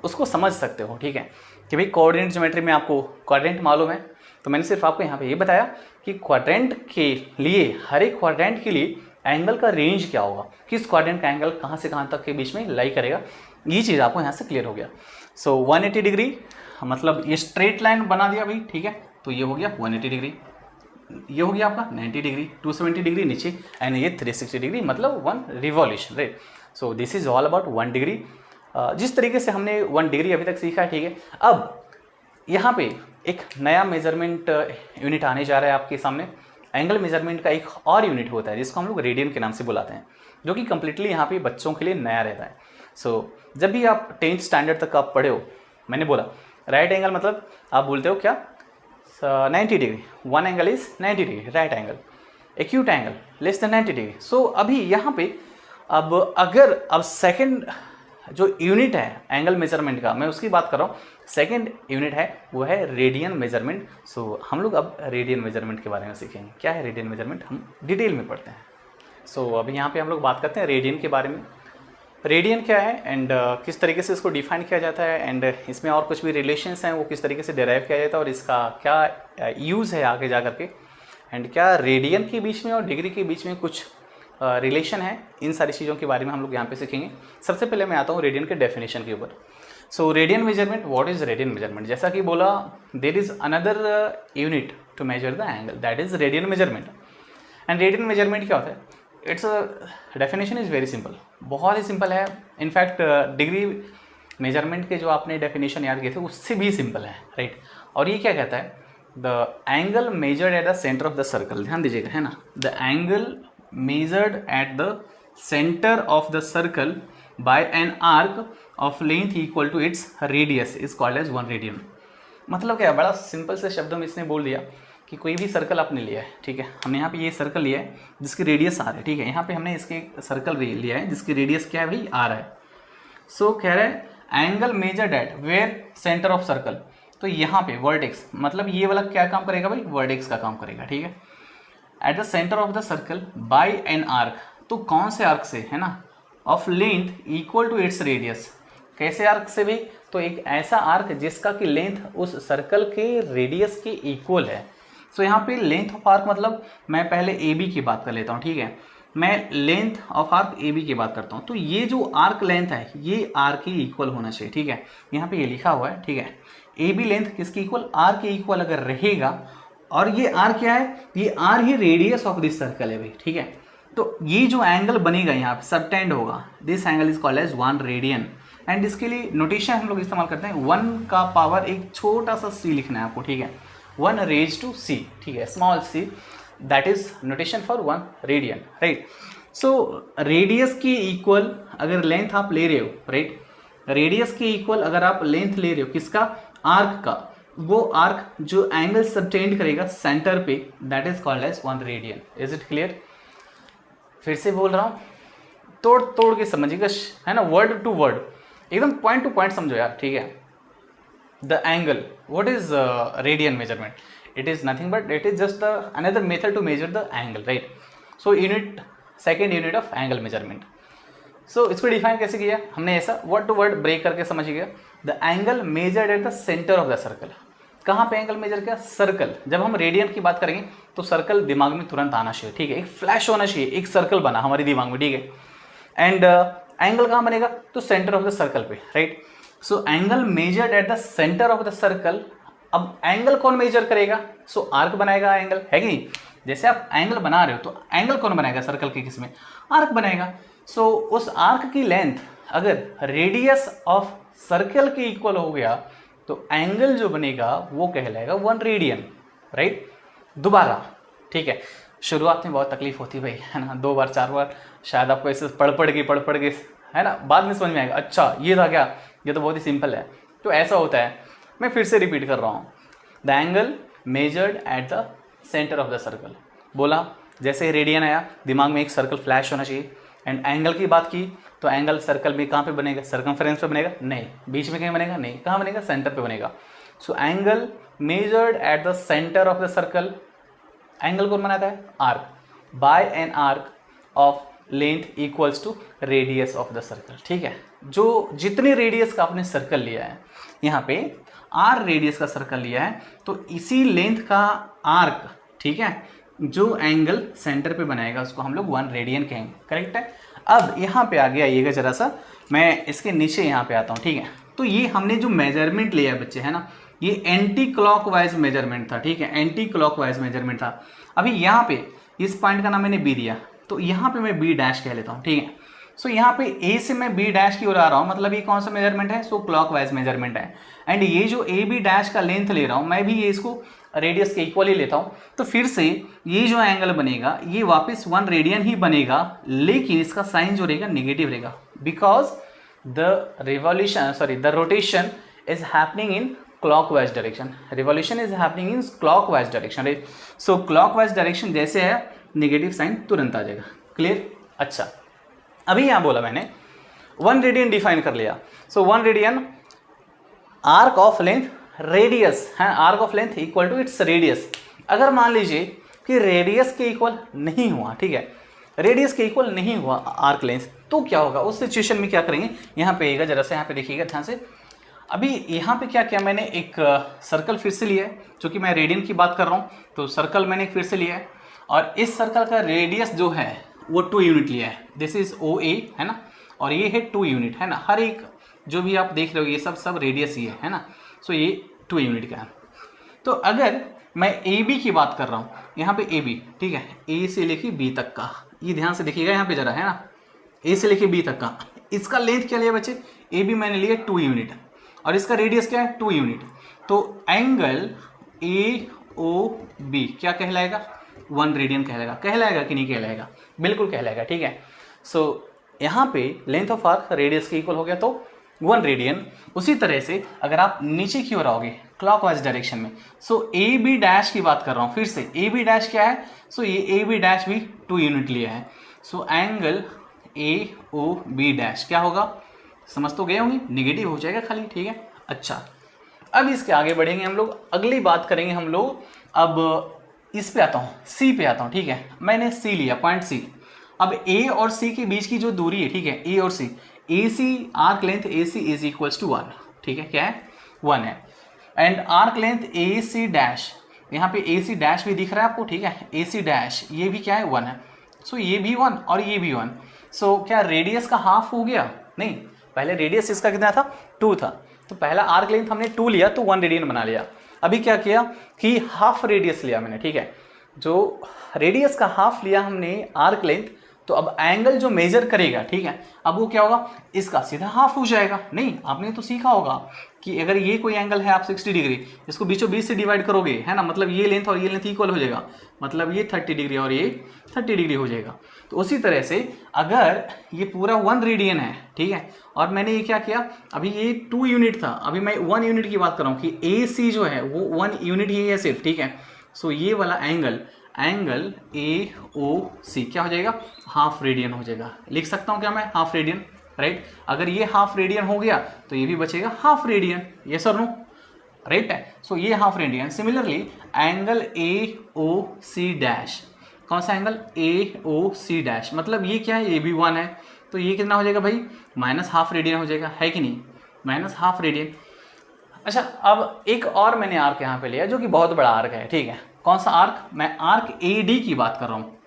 उसको समझ सकते हो, ठीक है। कि भाई कोऑर्डिनेट ज्योमेट्री में आपको क्वाड्रेंट मालूम है, तो मैंने सिर्फ आपको यहाँ पे ये बताया कि क्वाड्रेंट के लिए, हर एक क्वाड्रेंट के लिए एंगल का रेंज क्या होगा, किस क्वाड्रेंट का एंगल कहाँ से कहाँ तक के बीच में लाई करेगा, ये चीज़ आपको यहाँ से क्लियर हो गया। सो 180 डिग्री मतलब ये स्ट्रेट लाइन बना दिया भाई, ठीक है। तो ये हो गया 180 डिग्री, ये हो गया आपका 90 डिग्री, 270 डिग्री नीचे, एंड ये 360 डिग्री मतलब 1 revolution, right. So this is all about 1 degree. जिस तरीके से हमने 1 डिग्री अभी तक सीखा है, ठीक है। अब यहाँ पे एक नया मेजरमेंट यूनिट आने जा रहा है आपके सामने। एंगल मेजरमेंट का एक और यूनिट होता है जिसको हम लोग रेडियन के नाम से बुलाते हैं, जो कि कम्प्लीटली यहाँ पे बच्चों के लिए नया रहता है। सो जब भी आप 10th स्टैंडर्ड तक आप पढ़े हो, मैंने बोला राइट एंगल मतलब आप बोलते हो क्या, 90 degree, one angle is 90 degree, right angle. Acute angle less than 90 degree. So अभी यहाँ पे अब सेकंड जो यूनिट है एंगल मेजरमेंट का, मैं उसकी बात कर रहा हूँ, सेकंड यूनिट है वो है रेडियन मेजरमेंट। सो हम लोग अब रेडियन मेजरमेंट के बारे में सीखेंगे। क्या है रेडियन मेजरमेंट, हम डिटेल में पढ़ते हैं। सो अभी यहाँ पे हम लोग बात करते हैं रेडियन के बारे में। रेडियन क्या है एंड किस तरीके से इसको डिफाइन किया जाता है, एंड इसमें और कुछ भी रिलेशंस हैं वो किस तरीके से डिराइव किया जाता है, और इसका क्या यूज़ है आगे जा करके, एंड क्या रेडियन के बीच में और डिग्री के बीच में कुछ रिलेशन है, इन सारी चीज़ों के बारे में हम लोग यहाँ पे सीखेंगे। सबसे पहले मैं आता हूँ रेडियन के डेफिनेशन के ऊपर। So radian measurement, what is radian measurement? जैसा कि बोला, there is another unit to measure the angle, that is radian measurement. And radian measurement क्या होता है? Its definition is very simple, बहुत ही सिंपल है। इनफैक्ट डिग्री मेजरमेंट के जो आपने डेफिनेशन याद किए थे उससे भी सिंपल है, राइट। और ये क्या कहता है? The angle measured at the centre of the circle, ध्यान दीजिएगा, है ना। The angle measured at the center of the circle by an arc of length equal to its radius is called as 1 radian। मतलब क्या है, बड़ा simple से शब्दों में इसने बोल दिया कि कोई भी सर्कल आपने लिया है, ठीक है। हमने यहाँ पे ये सर्कल लिया है जिसकी रेडियस आर है, ठीक है। यहाँ पे हमने इसके सर्कल लिया है जिसकी रेडियस क्या है भाई, आर है। सो कह रहे हैं angle measured at where centre of circle, तो यहाँ पे वर्टेक्स, मतलब ये वाला क्या काम करेगा भाई, वर्टेक्स का काम करेगा, ठीक है। At the centre of the circle by an arc, तो कौन से आर्क से, है ना, of length equal to its radius. कैसे आर्क से भी? तो एक ऐसा आर्क जिसका कि लेंथ उस सर्कल के रेडियस के इक्वल है। सो यहाँ पे लेंथ ऑफ आर्क मतलब मैं पहले ए बी की बात कर लेता हूँ, ठीक है। मैं length of arc A B की बात करता हूँ, तो ये जो आर्क लेंथ है ये आर के इक्वल होना चाहिए, ठीक है। यहाँ पे ये लिखा हुआ है, ठीक है। ए बी लेंथ किसकी इक्वल, आर के इक्वल अगर रहेगा, और ये आर क्या है, ये आर ही रेडियस ऑफ दिस सर्कल है भाई, ठीक है। तो ये जो एंगल बनेगा यहाँ पे सबटेंड होगा, this angle is called as 1 radian. And इसके लिए नोटेशन हम लोग इस्तेमाल करते हैं 1 का पावर एक छोटा सा c लिखना है आपको, ठीक है। 1 रेज टू c, ठीक है, small c, that is notation for 1 radian, right. So radius के इक्वल अगर लेंथ आप ले रहे हो, राइट, रेडियस के इक्वल अगर आप लेंथ ले रहे हो किसका, आर्क का, वो आर्क जो एंगल सबटेंड करेगा सेंटर पे, that is called as 1 radian. Is it clear? फिर से बोल रहा हूँ, तोड़ तोड़ के समझिएगा, है ना, वर्ड टू वर्ड, एकदम पॉइंट टू पॉइंट समझो यार, ठीक है। The angle, what is radian measurement? It is nothing but it is just another method to measure the angle, right. So unit, second unit of angle measurement. So इसको define कैसे किया हमने, ऐसा word to word break करके समझ गया। The angle measured at the centre of the circle. कहाँ पे एंगल मेजर किया, सर्कल। जब हम रेडियन की बात करेंगे तो सर्कल दिमाग में तुरंत आना चाहिए, ठीक है, एक फ्लैश होना चाहिए, एक सर्कल बना हमारे दिमाग में, ठीक है। एंड एंगल कहाँ बनेगा, तो सेंटर ऑफ द सर्कल पे, right. So angle measured at the centre of the circle. अब एंगल कौन मेजर करेगा, सो आर्क बनाएगा एंगल, है कि नहीं। जैसे आप एंगल बना रहे हो तो एंगल कौन बनाएगा सर्कल के, किसमें, आर्क बनाएगा। सो उस आर्क की लेंथ अगर रेडियस ऑफ सर्कल के इक्वल हो गया तो एंगल जो बनेगा वो कहलाएगा 1 रेडियन, राइट। दोबारा, ठीक है, शुरुआत में बहुत तकलीफ होती है भाई, है ना, 2 बार 4 बार शायद आपको ऐसे पढ़ के, है ना, बाद में समझ में आएगा, अच्छा ये था क्या, ये तो बहुत ही सिंपल है। तो ऐसा होता है, मैं फिर से रिपीट कर रहा हूँ। The angle measured at the centre of the circle, बोला जैसे रेडियन आया दिमाग में एक सर्कल फ्लैश होना चाहिए। एंड एंगल की बात की तो एंगल सर्कल में कहाँ पे बनेगा, सर्कमफ्रेंस पे बनेगा, नहीं, बीच में कहीं बनेगा, नहीं, कहाँ बनेगा, सेंटर पे बनेगा। So angle measured at the centre of the circle, angle कौन बनाता है, arc, by an arc of length equals to radius of the circle, ठीक है। जो जितने रेडियस का आपने सर्कल लिया है, यहाँ पे आर रेडियस का सर्कल लिया है, तो इसी लेंथ का आर्क, ठीक है, जो एंगल सेंटर पे बनाएगा उसको हम लोग 1 रेडियन कहेंगे, करेक्ट है। अब यहाँ पे आगे आइएगा जरा सा, मैं इसके नीचे यहाँ पे आता हूँ, ठीक है। तो ये हमने जो मेजरमेंट लिया बच्चे, है ना, ये एंटी क्लॉकवाइज मेजरमेंट था, ठीक है, एंटी क्लॉकवाइज मेजरमेंट था। अभी यहाँ पे इस पॉइंट का नाम मैंने बी दिया, तो यहाँ पे मैं बी डैश कह लेता हूँ, ठीक है। सो यहाँ पे ए से मैं बी डैश की ओर आ रहा हूँ, मतलब ये कौन सा मेजरमेंट है, सो क्लॉकवाइज मेजरमेंट है। एंड ये जो ए बी डैश का लेंथ ले रहा हूँ मैं भी, ये इसको रेडियस के इक्वल ही लेता हूँ, तो फिर से ये जो एंगल बनेगा ये वापस 1 रेडियन ही बनेगा, लेकिन इसका साइन जो रहेगा नेगेटिव रहेगा, because the rotation is happening in clockwise direction, revolution is happening in clockwise direction, right. So clockwise direction जैसे है नेगेटिव साइन तुरंत आ जाएगा, क्लियर। अच्छा, अभी यहाँ बोला मैंने 1 रेडियन डिफाइन कर लिया। So 1 radian arc of length radius है, arc of length equal to its radius. अगर मान लीजिए कि रेडियस के इक्वल नहीं हुआ, ठीक है, रेडियस के इक्वल नहीं हुआ आर्क लेंथ, तो क्या होगा उस सिचुएशन में, क्या करेंगे, यहाँ पे आएगा, जरा से यहाँ पे देखिएगा ध्यान से। अभी यहाँ पे क्या किया मैंने, एक सर्कल फिर से लिया है, जो कि मैं रेडियन की बात कर रहा हूँ, तो सर्कल मैंने फिर से लिया है, और इस सर्कल का रेडियस जो है वो 2 यूनिट लिया है। दिस इज ओ ए, है ना, और ये है 2 यूनिट, है ना। हर एक जो भी आप देख रहे हो ये सब रेडियस ही है ना। सो ये 2 यूनिट का है। तो अगर मैं ए बी की बात कर रहा हूँ, यहाँ पे ए बी, ठीक है, ए से लेके बी तक का, ये ध्यान से देखिएगा यहाँ पे जरा, है ना, ए से लेके बी तक का, इसका लेंथ क्या लिया बच्चे, ए बी मैंने लिया 2 यूनिट, और इसका रेडियस क्या है 2 यूनिट। तो एंगल ए ओ बी क्या कहलाएगा, 1 रेडियन कहलाएगा कि नहीं कहलाएगा, बिल्कुल कहलाएगा, ठीक है। सो यहाँ पे लेंथ ऑफ आर्क रेडियस के इक्वल हो गया, तो 1 रेडियन। उसी तरह से अगर आप नीचे की ओर आओगे क्लॉकवाइज डायरेक्शन में, सो ए बी डैश की बात कर रहा हूँ फिर से, ए बी डैश क्या है, सो ये ए बी डैश भी 2 यूनिट लिया है। So angle A O B dash क्या होगा, समझ तो गए होंगे, निगेटिव हो जाएगा खाली, ठीक है। अच्छा, अब इसके आगे बढ़ेंगे हम लोग, अगली बात करेंगे हम लोग। अब इस पे आता हूँ, सी पे आता हूँ, ठीक है। मैंने सी लिया, पॉइंट सी। अब ए और सी के बीच की जो दूरी है, ठीक है, ए और C, A C arc length A C is equals to 1, ठीक है, क्या है 1 है। And arc length A C dash, यहाँ पे ए सी डैश भी दिख रहा है आपको, ठीक है, ए सी डैश ये भी क्या है 1 है। सो ये भी 1 और ये भी 1। सो क्या रेडियस का हाफ हो गया, नहीं, पहले रेडियस इसका कितना था 2 था, तो पहला आर्क लेंथ हमने 2 लिया तो 1 रेडियन बना लिया। अभी क्या किया कि हाफ रेडियस लिया मैंने, ठीक है, जो रेडियस का हाफ लिया हमने आर्क लेंथ, तो अब एंगल जो मेजर करेगा, ठीक है, अब वो क्या होगा, इसका सीधा हाफ हो जाएगा। नहीं, आपने तो सीखा होगा कि अगर ये कोई एंगल है आप 60 डिग्री, इसको बीचों बीच से डिवाइड करोगे, है ना, मतलब ये लेंथ और ये लेंथ इक्वल हो जाएगा, मतलब ये 30 डिग्री और ये 30 डिग्री हो जाएगा। तो उसी तरह से अगर ये पूरा 1 रेडियन है, ठीक है, और मैंने ये क्या किया, अभी ये 2 यूनिट था, अभी मैं 1 यूनिट की बात कर रहा हूँ कि ए सी जो है वो 1 यूनिट ही है सिर्फ, ठीक है। सो ये वाला एंगल ए ओ सी क्या हो जाएगा, हाफ रेडियन हो जाएगा। लिख सकता हूँ क्या मैं, हाफ रेडियन, राइट। अगर ये हाफ रेडियन हो गया तो ये भी बचेगा half radian, yes or no, right है। सो ये half radian. Similarly angle A O C dash, कौन सा angle, A O C dash, मतलब ये क्या है, ये भी 1 है, तो ये कितना हो जाएगा भाई, -½ रेडियन हो जाएगा, है कि नहीं, -½ रेडियन। अच्छा, अब एक और मैंने आर्क यहाँ पे लिया जो कि बहुत बड़ा आर्क है, ठीक है। कौन सा आर्क, मैं आर्क AD की बात कर रहा हूँ।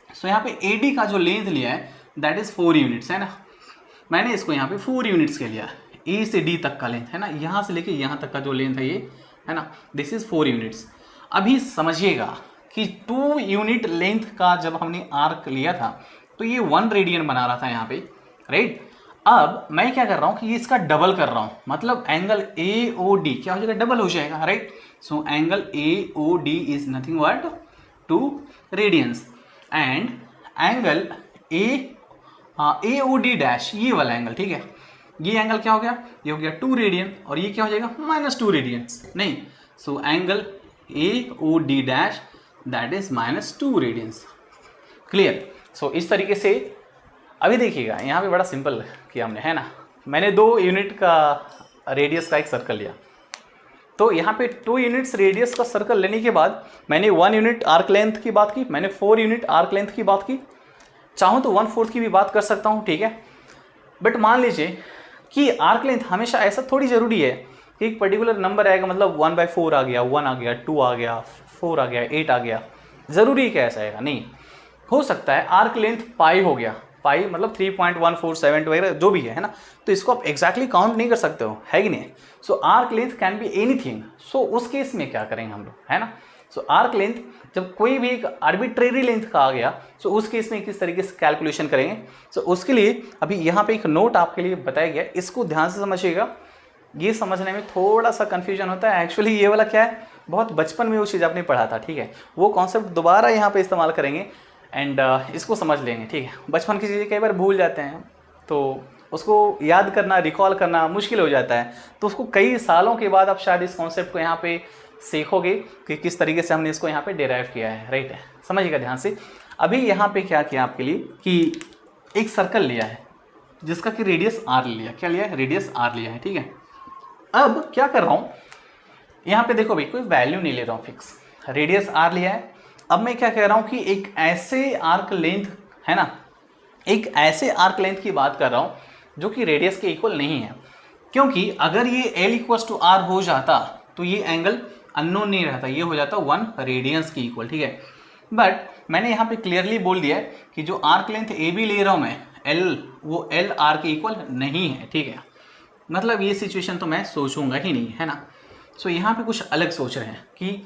सो यहाँ पे AD का जो लेंथ लिया है दैट इज 4 यूनिट्स, है ना। मैंने इसको यहाँ पे 4 यूनिट्स के लिया, A से D तक का लेंथ, है ना, यहाँ से लेके यहाँ तक का जो लेंथ है ये, है ना, दिस इज 4 यूनिट्स। अभी समझिएगा कि 2 यूनिट लेंथ का जब हमने आर्क लिया था तो ये 1 रेडियन बना रहा था यहाँ पे, राइट। अब मैं क्या कर रहा हूँ कि इसका डबल कर रहा हूँ, मतलब एंगल AOD क्या हो जाएगा, डबल हो जाएगा, right. So angle AOD is nothing but 2 radians and angle AOD dash, ये वाला एंगल, ठीक है, ये एंगल क्या हो गया, ये हो गया 2 रेडियन और ये क्या हो जाएगा -2 रेडियन, नहीं। So angle AOD dash that is -2 radians, clear. So इस तरीके से अभी देखिएगा यहाँ पे बड़ा सिंपल किया हमने, है ना। मैंने 2 यूनिट का रेडियस का एक सर्कल लिया, तो यहाँ पे 2 यूनिट्स रेडियस का सर्कल लेने के बाद मैंने 1 यूनिट आर्क लेंथ की बात की, मैंने 4 यूनिट आर्क लेंथ की बात की, चाहूँ तो 1/4 की भी बात कर सकता हूँ, ठीक है। बट मान लीजिए कि आर्क लेंथ हमेशा ऐसा थोड़ी ज़रूरी है कि एक पर्टिकुलर नंबर आएगा, मतलब 1/4 आ गया, 1 आ गया, 2 आ गया, 4 आ गया, 8 आ गया, ज़रूरी क्या ऐसा आएगा, नहीं। हो सकता है आर्क लेंथ पाई हो गया, पाई मतलब 3.1472 वगैरह जो भी है ना, तो इसको आप एग्जैक्टली काउंट नहीं कर सकते हो, है कि नहीं। So arc length can be anything. So उस केस में क्या करेंगे हम लोग, है ना। सो आर्क लेंथ जब कोई भी एक आर्बिट्रेरी लेंथ का आ गया, सो उस केस में किस तरीके से कैलकुलेशन करेंगे, सो उसके लिए अभी यहाँ पे एक नोट आपके लिए बताया गया, इसको ध्यान से समझिएगा। ये समझने में थोड़ा सा कन्फ्यूजन होता है, एक्चुअली ये वाला क्या है, बहुत बचपन में वो चीज़ आपने पढ़ा था, ठीक है, वो कॉन्सेप्ट दोबारा यहाँ पे इस्तेमाल करेंगे एंड इसको समझ लेंगे, ठीक है। बचपन की चीज़ें कई बार भूल जाते हैं, तो उसको याद करना, रिकॉल करना मुश्किल हो जाता है, तो उसको कई सालों के बाद आप शायद इस कॉन्सेप्ट को यहाँ पे सीखोगे कि किस तरीके से हमने इसको यहाँ पे डिराइव किया है, राइट है। समझिएगा ध्यान से। अभी यहाँ पे क्या किया आपके लिए कि एक सर्कल लिया है जिसका कि रेडियस R लिया, क्या लिया है, रेडियस R लिया है, ठीक है। अब क्या कर रहा हूँ, यहाँ पे देखो भाई, कोई वैल्यू नहीं ले रहा हूँ फिक्स, रेडियस R लिया है। अब मैं क्या कह रहा हूँ कि एक ऐसे आर्क लेंथ, है ना, एक ऐसे आर्क लेंथ की बात कर रहा हूँ जो कि रेडियस के इक्वल नहीं है, क्योंकि अगर ये L = R हो जाता तो ये एंगल अननोन नहीं रहता, ये हो जाता 1 रेडियंस के इक्वल, ठीक है। बट मैंने यहाँ पे क्लियरली बोल दिया है कि जो आर्क लेंथ AB ले रहा हूँ मैं L, वो LR के इक्वल नहीं है, ठीक है। मतलब ये सिचुएशन तो मैं सोचूंगा ही नहीं, है ना। सो यहाँ पे कुछ अलग सोच रहे हैं कि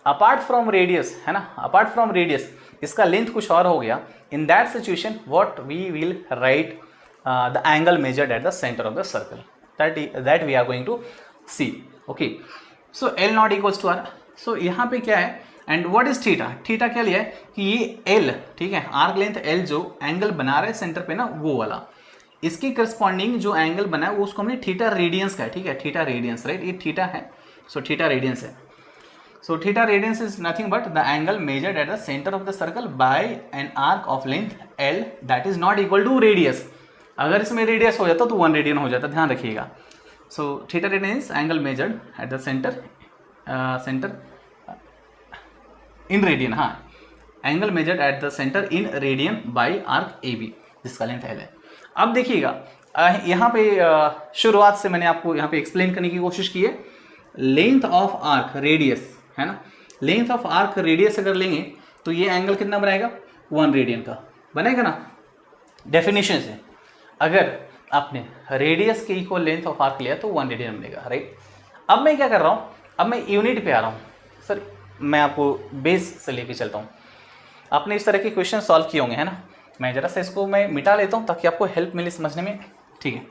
अपार्ट फ्रॉम रेडियस, है ना, अपार्ट फ्रॉम रेडियस इसका लेंथ कुछ और हो गया। In that situation what we will write the angle measured at the centre of the circle, that we are going to see, okay. So L0 = R। So यहाँ पे क्या है, and what is theta, theta क्या लिया है कि ये L, ठीक है, आर्क लेंथ L जो एंगल बना रहा है सेंटर पे ना, वो वाला, इसके करस्पॉन्डिंग जो एंगल बना है वो उसको हमने थीटा रेडियंस का है, ठीक है, थीटा रेडियंस, राइट, ये थीटा है, सो थीटा रेडियंस है। So theta radians is nothing but the angle measured at the center of the circle by an arc of length L that is not equal to radius। अगर इसमें radius हो जाता तो 1 radian हो जाता, ध्यान रखिएगा। So theta radian is angle measured at the center in radian, हाँ, angle measured at the center in radian by arc AB जिसका लेंथ L है। अब देखिएगा यहाँ पे शुरुआत से मैंने आपको यहाँ पे एक्सप्लेन करने की कोशिश की है, लेंथ ऑफ आर्क रेडियस, है ना, लेंथ ऑफ आर्क रेडियस अगर लेंगे तो ये एंगल कितना बनाएगा, 1 रेडियन का बनेगा ना, डेफिनेशन से। अगर आपने रेडियस के इक्वल लेंथ ऑफ आर्क लिया तो 1 रेडियन बनेगा, राइट। अब मैं क्या कर रहा हूँ, अब मैं यूनिट पे आ रहा हूँ। सर मैं आपको बेस से लेके चलता हूँ, आपने इस तरह के क्वेश्चन सॉल्व किए होंगे, है ना। मैं ज़रा सा इसको मैं मिटा लेता हूँ ताकि आपको हेल्प मिले समझने में, ठीक है।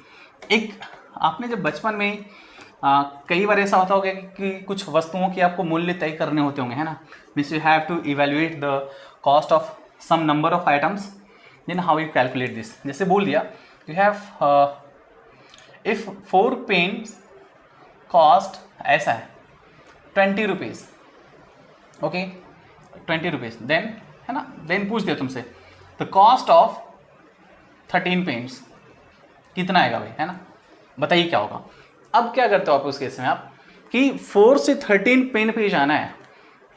एक आपने जब बचपन में कई बार ऐसा होता होगा कि कुछ वस्तुओं की आपको मूल्य तय करने होते होंगे, है ना। Means you have to evaluate the cost of some number of items, then how you calculate this. जैसे बोल दिया you have if 4 pens cost ऐसा है 20 रुपीज़, ओके, 20 रुपीज़, देन, है ना, देन पूछ दिया तुमसे द कॉस्ट ऑफ 13 पेन्स कितना आएगा भाई, है ना, बताइए क्या होगा। अब क्या करते हो आप उस केस में, आप कि 4 से 13 पेन पे जाना है,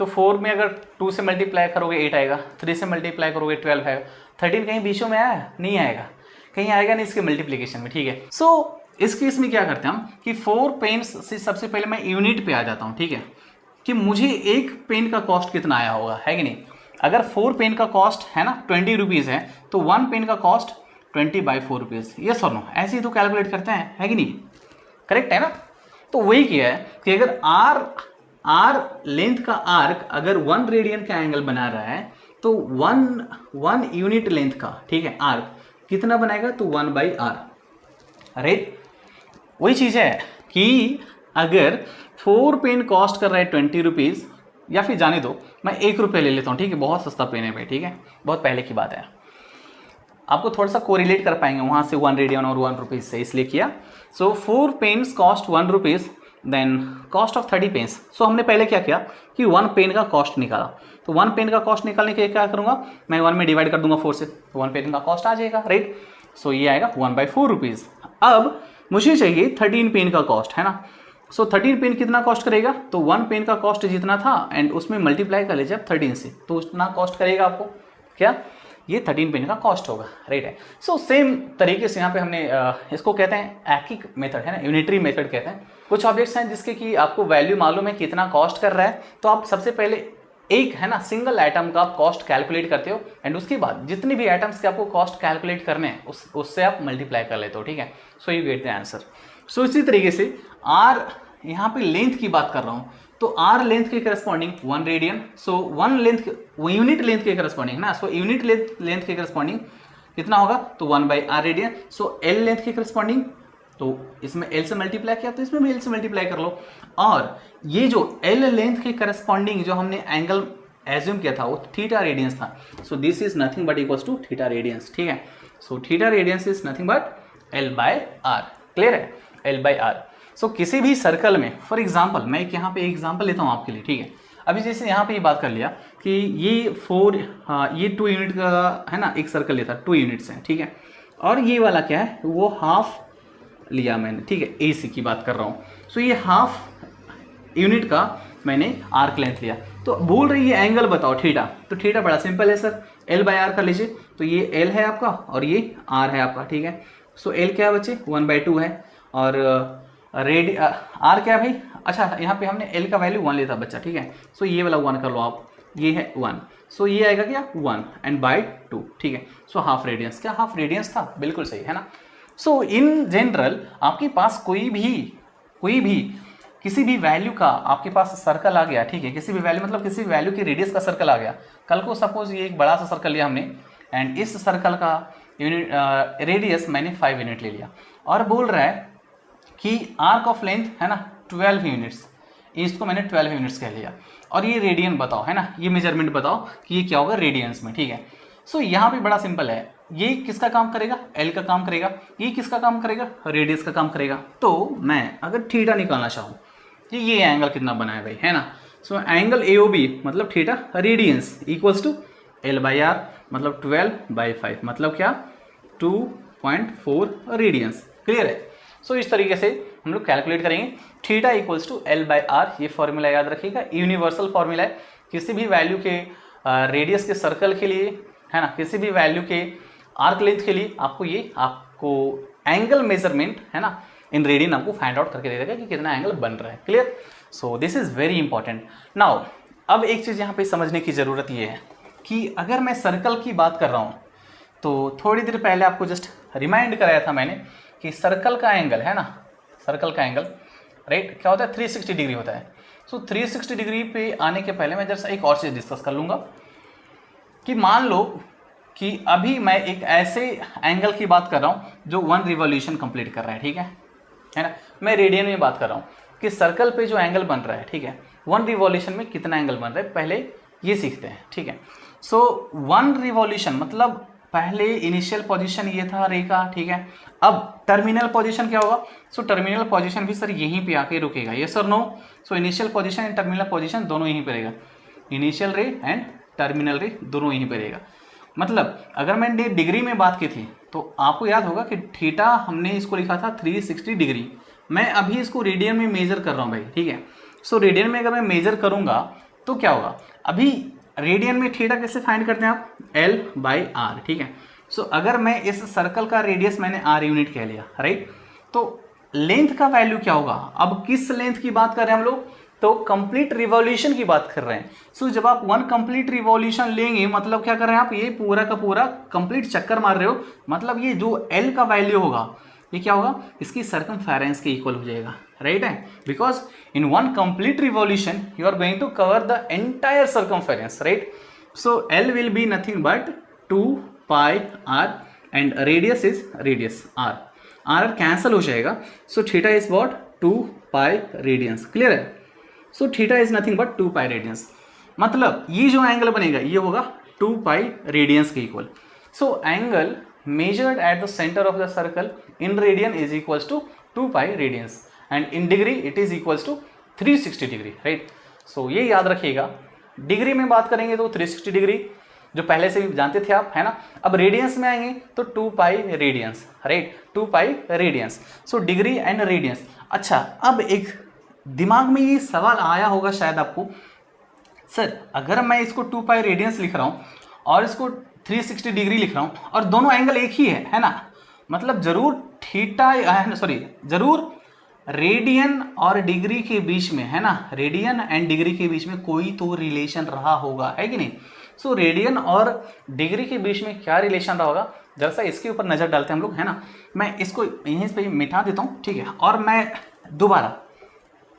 तो 4 में अगर 2 से मल्टीप्लाई करोगे 8 आएगा, 3 से मल्टीप्लाई करोगे 12 आएगा, 13 कहीं बीचों में आया नहीं आएगा, कहीं आएगा नहीं इसके मल्टीप्लीकेशन में, ठीक है। सो इस केस में क्या करते हैं हम कि 4 पेन्स से सबसे पहले मैं यूनिट पे आ जाता हूँ, ठीक है, कि मुझे एक पेन का कॉस्ट कितना आया होगा, है कि नहीं। अगर 4 पेन का कॉस्ट है ना 20 रुपीज़ है तो 1 पेन का cost 20/4 rupees, yes or no, ऐसे ही तो कैलकुलेट करते हैं, है कि नहीं, करेक्ट है ना। तो वही किया है कि अगर आर लेंथ का आर्क अगर 1 रेडियन का एंगल बना रहा है तो 1 यूनिट लेंथ का, ठीक है, आर्क कितना बनाएगा तो 1/r, राइट। वही चीज़ है कि अगर 4 पेन कॉस्ट कर रहा है 20 रुपीज़, या फिर जाने दो मैं 1 रुपये ले लेता हूँ, ठीक है, बहुत सस्ता पेन है भाई, ठीक है, बहुत पहले की बात है, आपको थोड़ा सा कोरिलेट कर पाएंगे वहाँ से 1 रेडियन और 1 रुपीज़ से, इसलिए किया। So 4 pens cost 1 rupees, then cost of 30 pence. So हमने पहले क्या किया कि 1 पेन का कॉस्ट निकाला, तो 1 पेन का कॉस्ट निकालने के लिए क्या करूँगा, मैं 1 में डिवाइड कर दूंगा 4 से, तो 1 पेन का कॉस्ट आ जाएगा, राइट। सो ये आएगा 1/4 रुपीज़। अब मुझे चाहिए 13 पेन का कॉस्ट, है ना। सो 13 पेन कितना कॉस्ट करेगा, तो 1 पेन का कॉस्ट जितना था एंड उसमें मल्टीप्लाई कर लीजिए आप 13 से, तो उतना कॉस्ट करेगा आपको क्या, ये 13 पेन का कॉस्ट होगा, राइट है। सो सेम तरीके से यहाँ पे हमने इसको कहते हैं एकिक मेथड, है ना, यूनिटरी मेथड कहते हैं। कुछ ऑब्जेक्ट्स हैं जिसके कि आपको वैल्यू मालूम है कितना कॉस्ट कर रहा है, तो आप सबसे पहले एक, है ना, सिंगल आइटम का आप कॉस्ट कैलकुलेट करते हो एंड उसके बाद जितने भी आइटम्स के आपको कॉस्ट कैलकुलेट करने हैं उससे आप मल्टीप्लाई कर लेते हो, ठीक है। So you get the answer. So इसी तरीके से आर, यहाँ पे लेंथ की बात कर रहा हूँ, तो आर लेंथ के करस्पॉन्डिंग 1 रेडियन, सो 1 लेंथ, यूनिट लेंथ के करस्पॉन्डिंग ना, सो यूनिट लेंथ के करस्पॉन्डिंग कितना होगा तो 1/r radian. So L length के करस्पॉन्डिंग, तो इसमें एल से मल्टीप्लाई किया तो इसमें भी एल से मल्टीप्लाई कर लो, और ये जो एल लेंथ के करस्पॉन्डिंग जो हमने एंगल एज्यूम किया था वो थीटा रेडियंस था, so this is nothing but equals to theta radians, ठीक है। So theta radians is nothing but l/r, clear है, l/r। सो किसी भी सर्कल में, फॉर एग्जाम्पल मैं एक यहाँ पे एग्जाम्पल लेता हूँ आपके लिए, ठीक है। अभी जैसे यहाँ पे ये बात कर लिया कि ये 2 यूनिट का है ना एक सर्कल लेता, 2 यूनिट्स हैं, ठीक है, और ये वाला क्या है वो हाफ लिया मैंने, ठीक है, AC की बात कर रहा हूँ। सो ये हाफ यूनिट का मैंने आर्क लेंथ लिया, तो बोल रही है एंगल बताओ थीटा, तो थीटा बड़ा सिंपल है सर, l/r कर लीजिए, तो ये l है आपका और ये r है आपका, ठीक है। सो l क्या बचे 1/2 है, और r क्या है भाई, अच्छा यहाँ पे हमने l का वैल्यू 1 लेता बच्चा, ठीक है। सो ये वाला 1 कर लो आप, ये है 1, सो ये आएगा क्या 1 एंड बाय 2, ठीक है। सो हाफ रेडियंस, क्या हाफ रेडियंस था, बिल्कुल सही है ना। सो इन जनरल आपके पास कोई भी किसी भी वैल्यू का आपके पास सर्कल आ गया, ठीक है, किसी भी वैल्यू मतलब किसी भी वैल्यू की रेडियस का सर्कल आ गया, कल को सपोज ये एक बड़ा सा सर्कल लिया हमने एंड इस सर्कल का यूनिट रेडियस मैंने 5 यूनिट ले लिया, और बोल रहा है कि आर्क ऑफ लेंथ है ना 12 यूनिट्स, इसको मैंने 12 यूनिट्स कह लिया, और ये रेडियन बताओ, है ना, ये मेजरमेंट बताओ कि ये क्या होगा रेडियंस में, ठीक है। सो यहाँ पे बड़ा सिंपल है, ये किसका काम करेगा, एल का काम करेगा, ये किसका काम करेगा, रेडियस का काम करेगा। तो मैं अगर थीटा निकालना चाहूँ कि ये एंगल कितना बना है भाई, है ना। सो एंगल AOB मतलब theta radians equals to l/r मतलब 12/5 मतलब क्या 2.4 रेडियंस, क्लियर है। सो इस तरीके से हम लोग कैलकुलेट करेंगे, थीटा इक्वल्स टू l/r, ये फॉर्मूला याद रखिएगा, यूनिवर्सल फॉर्मूला है, किसी भी वैल्यू के रेडियस के सर्कल के लिए, है ना, किसी भी वैल्यू के आर्क लेंथ के लिए आपको एंगल मेजरमेंट, है ना, इन रेडियन आपको फाइंड आउट करके दे देगा कि कितना एंगल बन रहा है, clear. So this is very important. Now अब एक चीज़ यहाँ पे समझने की ज़रूरत ये है कि अगर मैं सर्कल की बात कर रहा हूँ तो थोड़ी देर पहले आपको जस्ट रिमाइंड कराया था मैंने कि सर्कल का एंगल, है ना, सर्कल का एंगल राइट क्या होता है 360 डिग्री होता है। सो 360 डिग्री पे आने के पहले मैं जस्ट एक और चीज़ डिस्कस कर लूँगा कि मान लो कि अभी मैं एक ऐसे एंगल की बात कर रहा हूँ जो 1 रिवॉल्यूशन कंप्लीट कर रहा है, ठीक है ना, मैं रेडियन में बात कर रहा हूँ कि सर्कल पे जो एंगल बन रहा है, ठीक है, 1 रिवॉल्यूशन में कितना एंगल बन रहा है पहले ये सीखते हैं, ठीक है। सो 1 रिवॉल्यूशन मतलब पहले इनिशियल पोजीशन ये था रे का, ठीक है, अब टर्मिनल पोजीशन क्या होगा। सो टर्मिनल पोजीशन भी सर यहीं पे आके रुकेगा, yes or no. So initial position and terminal position दोनों यहीं पे रहेगा, इनिशियल रे एंड टर्मिनल रे दोनों यहीं पे रहेगा। मतलब अगर मैंने डिग्री में बात की थी तो आपको याद होगा कि थीटा हमने इसको लिखा था 360 डिग्री, मैं अभी इसको रेडियन में मेजर कर रहा हूँ भाई, ठीक है। सो रेडियन में अगर मैं मेजर करूँगा तो क्या होगा, अभी रेडियन में थीटा कैसे फाइंड करते हैं आप, l/r, ठीक है। सो अगर मैं इस सर्कल का रेडियस मैंने r यूनिट कह लिया, राइट, तो लेंथ का वैल्यू क्या होगा? अब किस लेंथ की बात कर रहे हैं हम लोग? तो कंप्लीट रिवॉल्यूशन की बात कर रहे हैं। सो जब आप 1 कंप्लीट रिवॉल्यूशन लेंगे मतलब क्या कर रहे हैं आप? ये पूरा का पूरा कंप्लीट चक्कर मार रहे हो, मतलब ये जो L का वैल्यू होगा ये क्या होगा? इसकी सर्कमफेरेंस के इक्वल हो जाएगा, राइट है, because in 1 complete revolution you are going to cover the entire circumference, right. So L will be nothing but 2 pi r and radius is radius r cancel हो जाएगा। So theta is what? 2 pi radians, clear है। So theta is nothing but 2 pi radians, मतलब ये जो angle बनेगा ये होगा 2 pi radians के equal. So angle measured at the centre of the circle in radian is equals to 2 pi radians and in degree it is equals to 360 degree, right. So ये याद रखिएगा, डिग्री में बात करेंगे तो 360 डिग्री जो पहले से भी जानते थे आप, है ना। अब रेडियंस में आएंगे तो 2 pi radians, right, 2 pi radians. So degree and radians. अच्छा, अब एक दिमाग में ये सवाल आया होगा शायद आपको, सर अगर मैं इसको 2 पाई रेडियंस लिख रहा हूँ और इसको 360 डिग्री लिख रहा हूँ और दोनों एंगल एक ही है ना, मतलब जरूर थीटा जरूर रेडियन और डिग्री के बीच में, है ना, रेडियन एंड डिग्री के बीच में कोई तो रिलेशन रहा होगा, है कि नहीं। सो रेडियन और डिग्री के बीच में क्या रिलेशन रहा होगा, जरा इसके ऊपर नजर डालते हैं हम लोग, है ना। मैं इसको यहीं पे मिटा देता हूँ, ठीक है, और मैं दोबारा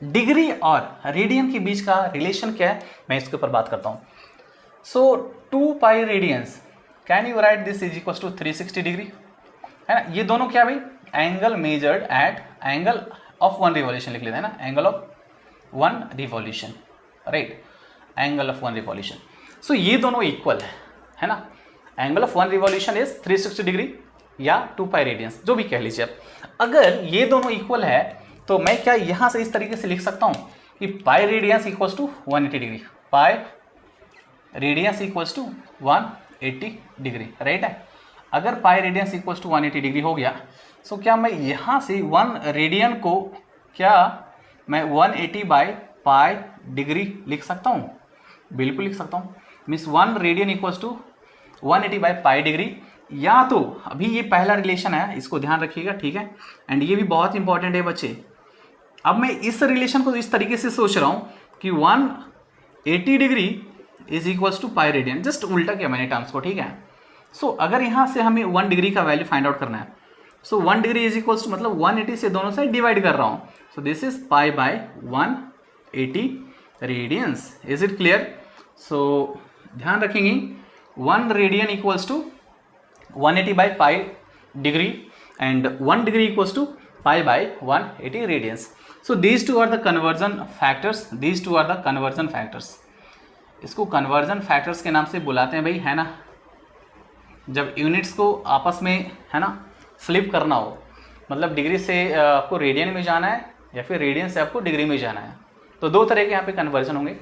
डिग्री और रेडियन के बीच का रिलेशन क्या है मैं इसके ऊपर बात करता हूँ। So 2 pi radians, can you write this is equal to 360 degree, है ना। ये दोनों क्या भाई? Angle measured at angle of 1 revolution लिख लेते हैं ना, angle of 1 revolution, right, angle of 1 revolution. So ये दोनों इक्वल है ना। Angle of 1 revolution is 360 degree या 2 पाई रेडियंस, जो भी कह लीजिए आप। अगर ये दोनों इक्वल है तो मैं क्या यहाँ से इस तरीके से लिख सकता हूँ कि pi radians equals to 180 degree, pi radians equals to 180 degree, right है। अगर pi radians equals to 180 degree हो गया, सो क्या मैं यहाँ से 1 रेडियन को क्या मैं 180 बाई पाई डिग्री लिख सकता हूँ? बिल्कुल लिख सकता हूँ। Means 1 radian equals to 180 by pi degree, या तो अभी ये पहला रिलेशन है, इसको ध्यान रखिएगा, ठीक है, एंड ये भी बहुत इंपॉर्टेंट है बच्चे। अब मैं इस रिलेशन को इस तरीके से सोच रहा हूँ कि 180 degree is equals to pi radian, just उल्टा किया मैंने टर्म्स को, ठीक है। सो अगर यहाँ से हमें 1 डिग्री का वैल्यू फाइंड आउट करना है, so 1 degree is equals to मतलब 180 से दोनों साइड डिवाइड कर रहा हूँ, so this is pi by 180 radians. Is it clear? So ध्यान रखेंगे 1 radian equals to 180 by pi degree and 1 degree equals to pi by 180 radians. So these two are the conversion factors, these two are the conversion factors. इसको conversion factors के नाम से बुलाते हैं भाई, है ना। जब यूनिट्स को आपस में, है ना, फ्लिप करना हो, मतलब डिग्री से आपको रेडियन में जाना है या फिर रेडियन से आपको डिग्री में जाना है, तो दो तरह के यहाँ पे कन्वर्जन होंगे।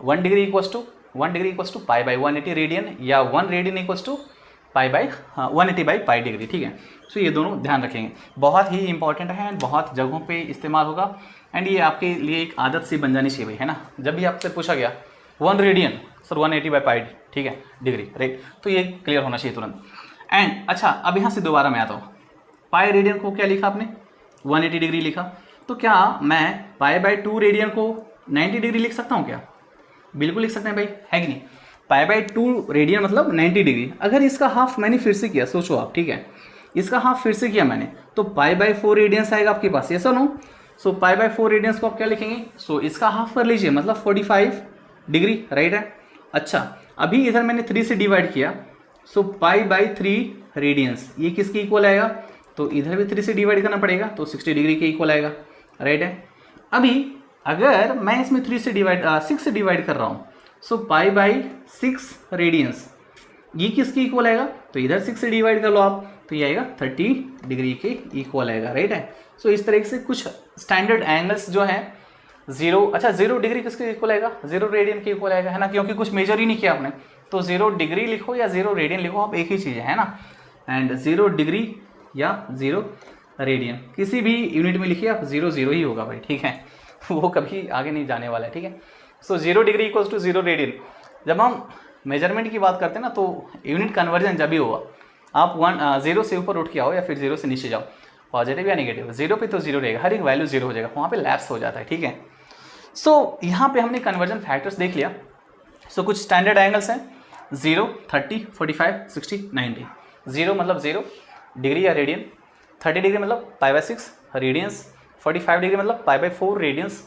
1 degree equals to pi by 180 radian, या 1 radian equals to pi by 180 by pi degree, ठीक है। सो ये दोनों ध्यान रखेंगे, बहुत ही इंपॉर्टेंट है एंड बहुत जगहों पे इस्तेमाल होगा एंड ये आपके लिए एक आदत सी बन जानी चाहिए भाई, है ना। जब भी आपसे पूछा गया 1 रेडियन सर 180 बाई पाई, ठीक है, डिग्री, राइट, तो ये क्लियर होना चाहिए तुरंत। एंड अच्छा, अब यहाँ से दोबारा मैं आता हूँ, पाई रेडियन को क्या लिखा आपने? 180 डिग्री लिखा, तो क्या मैं पाई बाई 2 रेडियन को 90 डिग्री लिख सकता हूँ क्या? बिल्कुल लिख सकते हैं भाई, है कि नहीं। पाई बाई 2 रेडियन मतलब 90 डिग्री। अगर इसका हाफ मैंने फिर से किया, सोचो आप, ठीक है, इसका हाफ फिर से किया मैंने, तो पाई बाई 4 रेडियंस आएगा आपके पास, yes or no. So pi by 4 radians को आप क्या लिखेंगे? सो इसका हाफ कर लीजिए, मतलब 45 डिग्री, राइट है। अच्छा, अभी इधर मैंने 3 से डिवाइड किया, सो पाई बाई 3 रेडियंस, ये किसके इक्वल आएगा? तो इधर भी 3 से डिवाइड करना पड़ेगा, तो 60 डिग्री के इक्वल आएगा, राइट है। अभी अगर मैं इसमें 6 से डिवाइड कर रहा हूँ, सो पाई बाई 6 रेडियंस, ये किसके इक्वल आएगा? तो इधर 6 से डिवाइड कर लो आप, तो ये आएगा 30 डिग्री के इक्वल आएगा, राइट है। सो इस तरह से कुछ स्टैंडर्ड एंगल्स जो हैं 0 डिग्री किसके इक्वल आएगा? 0 रेडियन के इक्वल आएगा, है ना, क्योंकि कुछ मेजर ही नहीं किया आपने, तो 0 डिग्री लिखो या 0 रेडियन लिखो, आप एक ही चीज़ है ना। एंड 0 डिग्री या 0 रेडियन किसी भी यूनिट में लिखिए आप, 0 ही होगा भाई, ठीक है, वो कभी आगे नहीं जाने वाला है, ठीक है। सो 0 डिग्री इक्वल्स टू 0 रेडियन। जब हम मेजरमेंट की बात करते हैं ना, तो यूनिट कन्वर्जन जब भी होगा, आप 0 से ऊपर उठ के आओ या फिर 0 से नीचे जाओ, पॉजिटिव या नेगेटिव, 0 पे तो 0 रहेगा, हर एक वैल्यू 0 हो जाएगा, वहाँ पे लैप्स हो जाता है, ठीक है। सो यहाँ पे हमने कन्वर्जन फैक्टर्स देख लिया। सो कुछ स्टैंडर्ड एंगल्स हैं 0, 30, 45, 60, 90। 0 मतलब 0 डिग्री या रेडियन, 30 डिग्री मतलब π/6 रेडियंस, 45 डिग्री मतलब π/4 रेडियंस,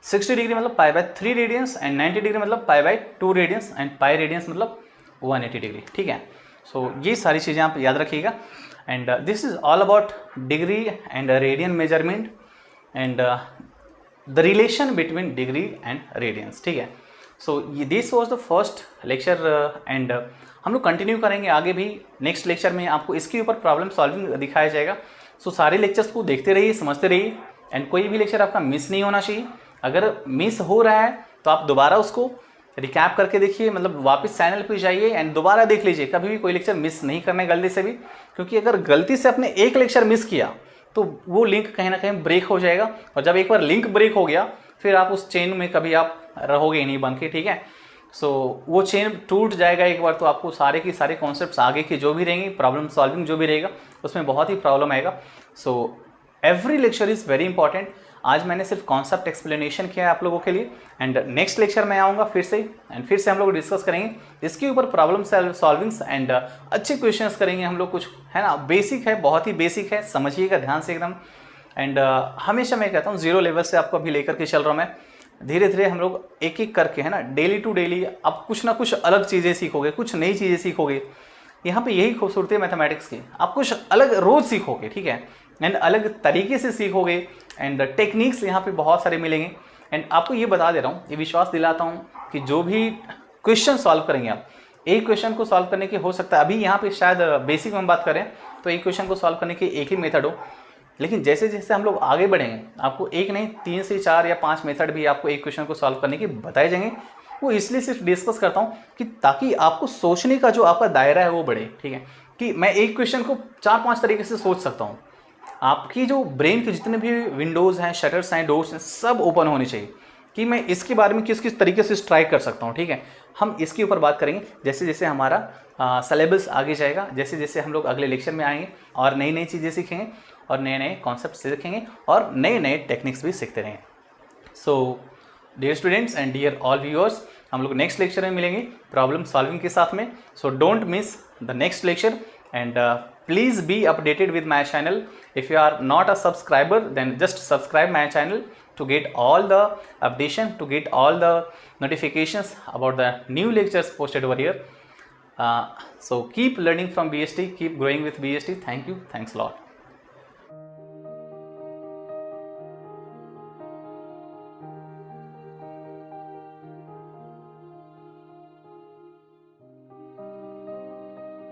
60 डिग्री मतलब π/3 रेडियंस एंड 90 डिग्री मतलब π/2 रेडियंस एंड पाई रेडियंस मतलब 180 डिग्री, ठीक है। सो ये सारी चीज़ें आप याद रखिएगा and this is all about degree and radian measurement and the relation between degree and radians, ठीक है। So this was the first lecture and हम लोग कंटिन्यू करेंगे आगे भी। नेक्स्ट लेक्चर में आपको इसके ऊपर प्रॉब्लम सॉल्विंग दिखाया जाएगा। सो सारे लेक्चर्स को देखते रहिए, समझते रहिए एंड कोई भी लेक्चर आपका मिस नहीं होना चाहिए। अगर मिस हो रहा है तो आप दोबारा उसको रिकैप करके देखिए, मतलब वापस चैनल पे जाइए एंड दोबारा देख लीजिए। कभी भी कोई लेक्चर मिस नहीं करना है गलती से भी, क्योंकि अगर गलती से आपने एक लेक्चर मिस किया तो वो लिंक कहीं ना कहीं ब्रेक हो जाएगा, और जब एक बार लिंक ब्रेक हो गया फिर आप उस चेन में कभी आप रहोगे ही नहीं बन के, ठीक है। सो वो चेन टूट जाएगा एक बार तो आपको सारे के सारे कॉन्सेप्ट्स आगे के जो भी रहेंगे, प्रॉब्लम सॉल्विंग जो भी रहेगा, उसमें बहुत ही प्रॉब्लम आएगा। So every lecture is very important. आज मैंने सिर्फ कॉन्सेप्ट एक्सप्लेनेशन किया है आप लोगों के लिए एंड नेक्स्ट लेक्चर में आऊँगा फिर से हम लोग डिस्कस करेंगे इसके ऊपर प्रॉब्लम सॉल्विंग्स एंड अच्छे क्वेश्चंस करेंगे हम लोग, कुछ है ना, बेसिक है, बहुत ही बेसिक है, समझिएगा ध्यान से एकदम। एंड हमेशा मैं कहता हूँ 0 लेवल से आपको अभी लेकर के चल रहा हूँ मैं, धीरे धीरे हम लोग एक एक करके, है ना, डेली टू डेली आप कुछ ना कुछ अलग चीज़ें सीखोगे, कुछ नई चीज़ें सीखोगे। यहाँ पे यही खूबसूरती है मैथमेटिक्स की, आप कुछ अलग रोज सीखोगे, ठीक है, एंड अलग तरीके से सीखोगे एंड टेक्निक्स यहाँ पे बहुत सारे मिलेंगे। एंड आपको ये बता दे रहा हूँ, ये विश्वास दिलाता हूँ कि जो भी क्वेश्चन सॉल्व करेंगे आप, एक क्वेश्चन को सॉल्व करने के हो सकता है अभी यहाँ पे शायद बेसिक में हम बात करें तो एक क्वेश्चन को सॉल्व करने के एक ही मेथड हो, लेकिन जैसे जैसे हम लोग आगे बढ़ेंगे आपको एक नहीं 3 से 4 या 5 मेथड भी आपको एक क्वेश्चन को सॉल्व करने के बताए जाएंगे। वो इसलिए सिर्फ डिस्कस करता हूँ कि ताकि आपको सोचने का जो आपका दायरा है वो बढ़े, ठीक है, कि मैं एक क्वेश्चन को 4-5 तरीके से सोच सकता हूँ। आपकी जो ब्रेन के जितने भी विंडोज़ हैं, शटर्स हैं, डोर्स हैं, सब ओपन होने चाहिए कि मैं इसके बारे में किस किस तरीके से स्ट्राइक कर सकता हूँ, ठीक है। हम इसके ऊपर बात करेंगे जैसे जैसे हमारा सिलेबस आगे जाएगा, जैसे जैसे हम लोग अगले लेक्चर में आएंगे और नई नई चीज़ें सीखेंगे और नए नए कॉन्सेप्ट सीखेंगे और नए नए टेक्निक्स भी सीखते रहेंगे। So dear students and dear all viewers, हम लोग नेक्स्ट लेक्चर में मिलेंगे प्रॉब्लम सॉल्विंग के साथ में। So don't miss the next lecture and please be updated with my channel. If you are not a subscriber, then just subscribe my channel to get all the updation, to get all the notifications about the new lectures posted over here. So keep learning from BST, keep growing with BST. Thank you, thanks a lot.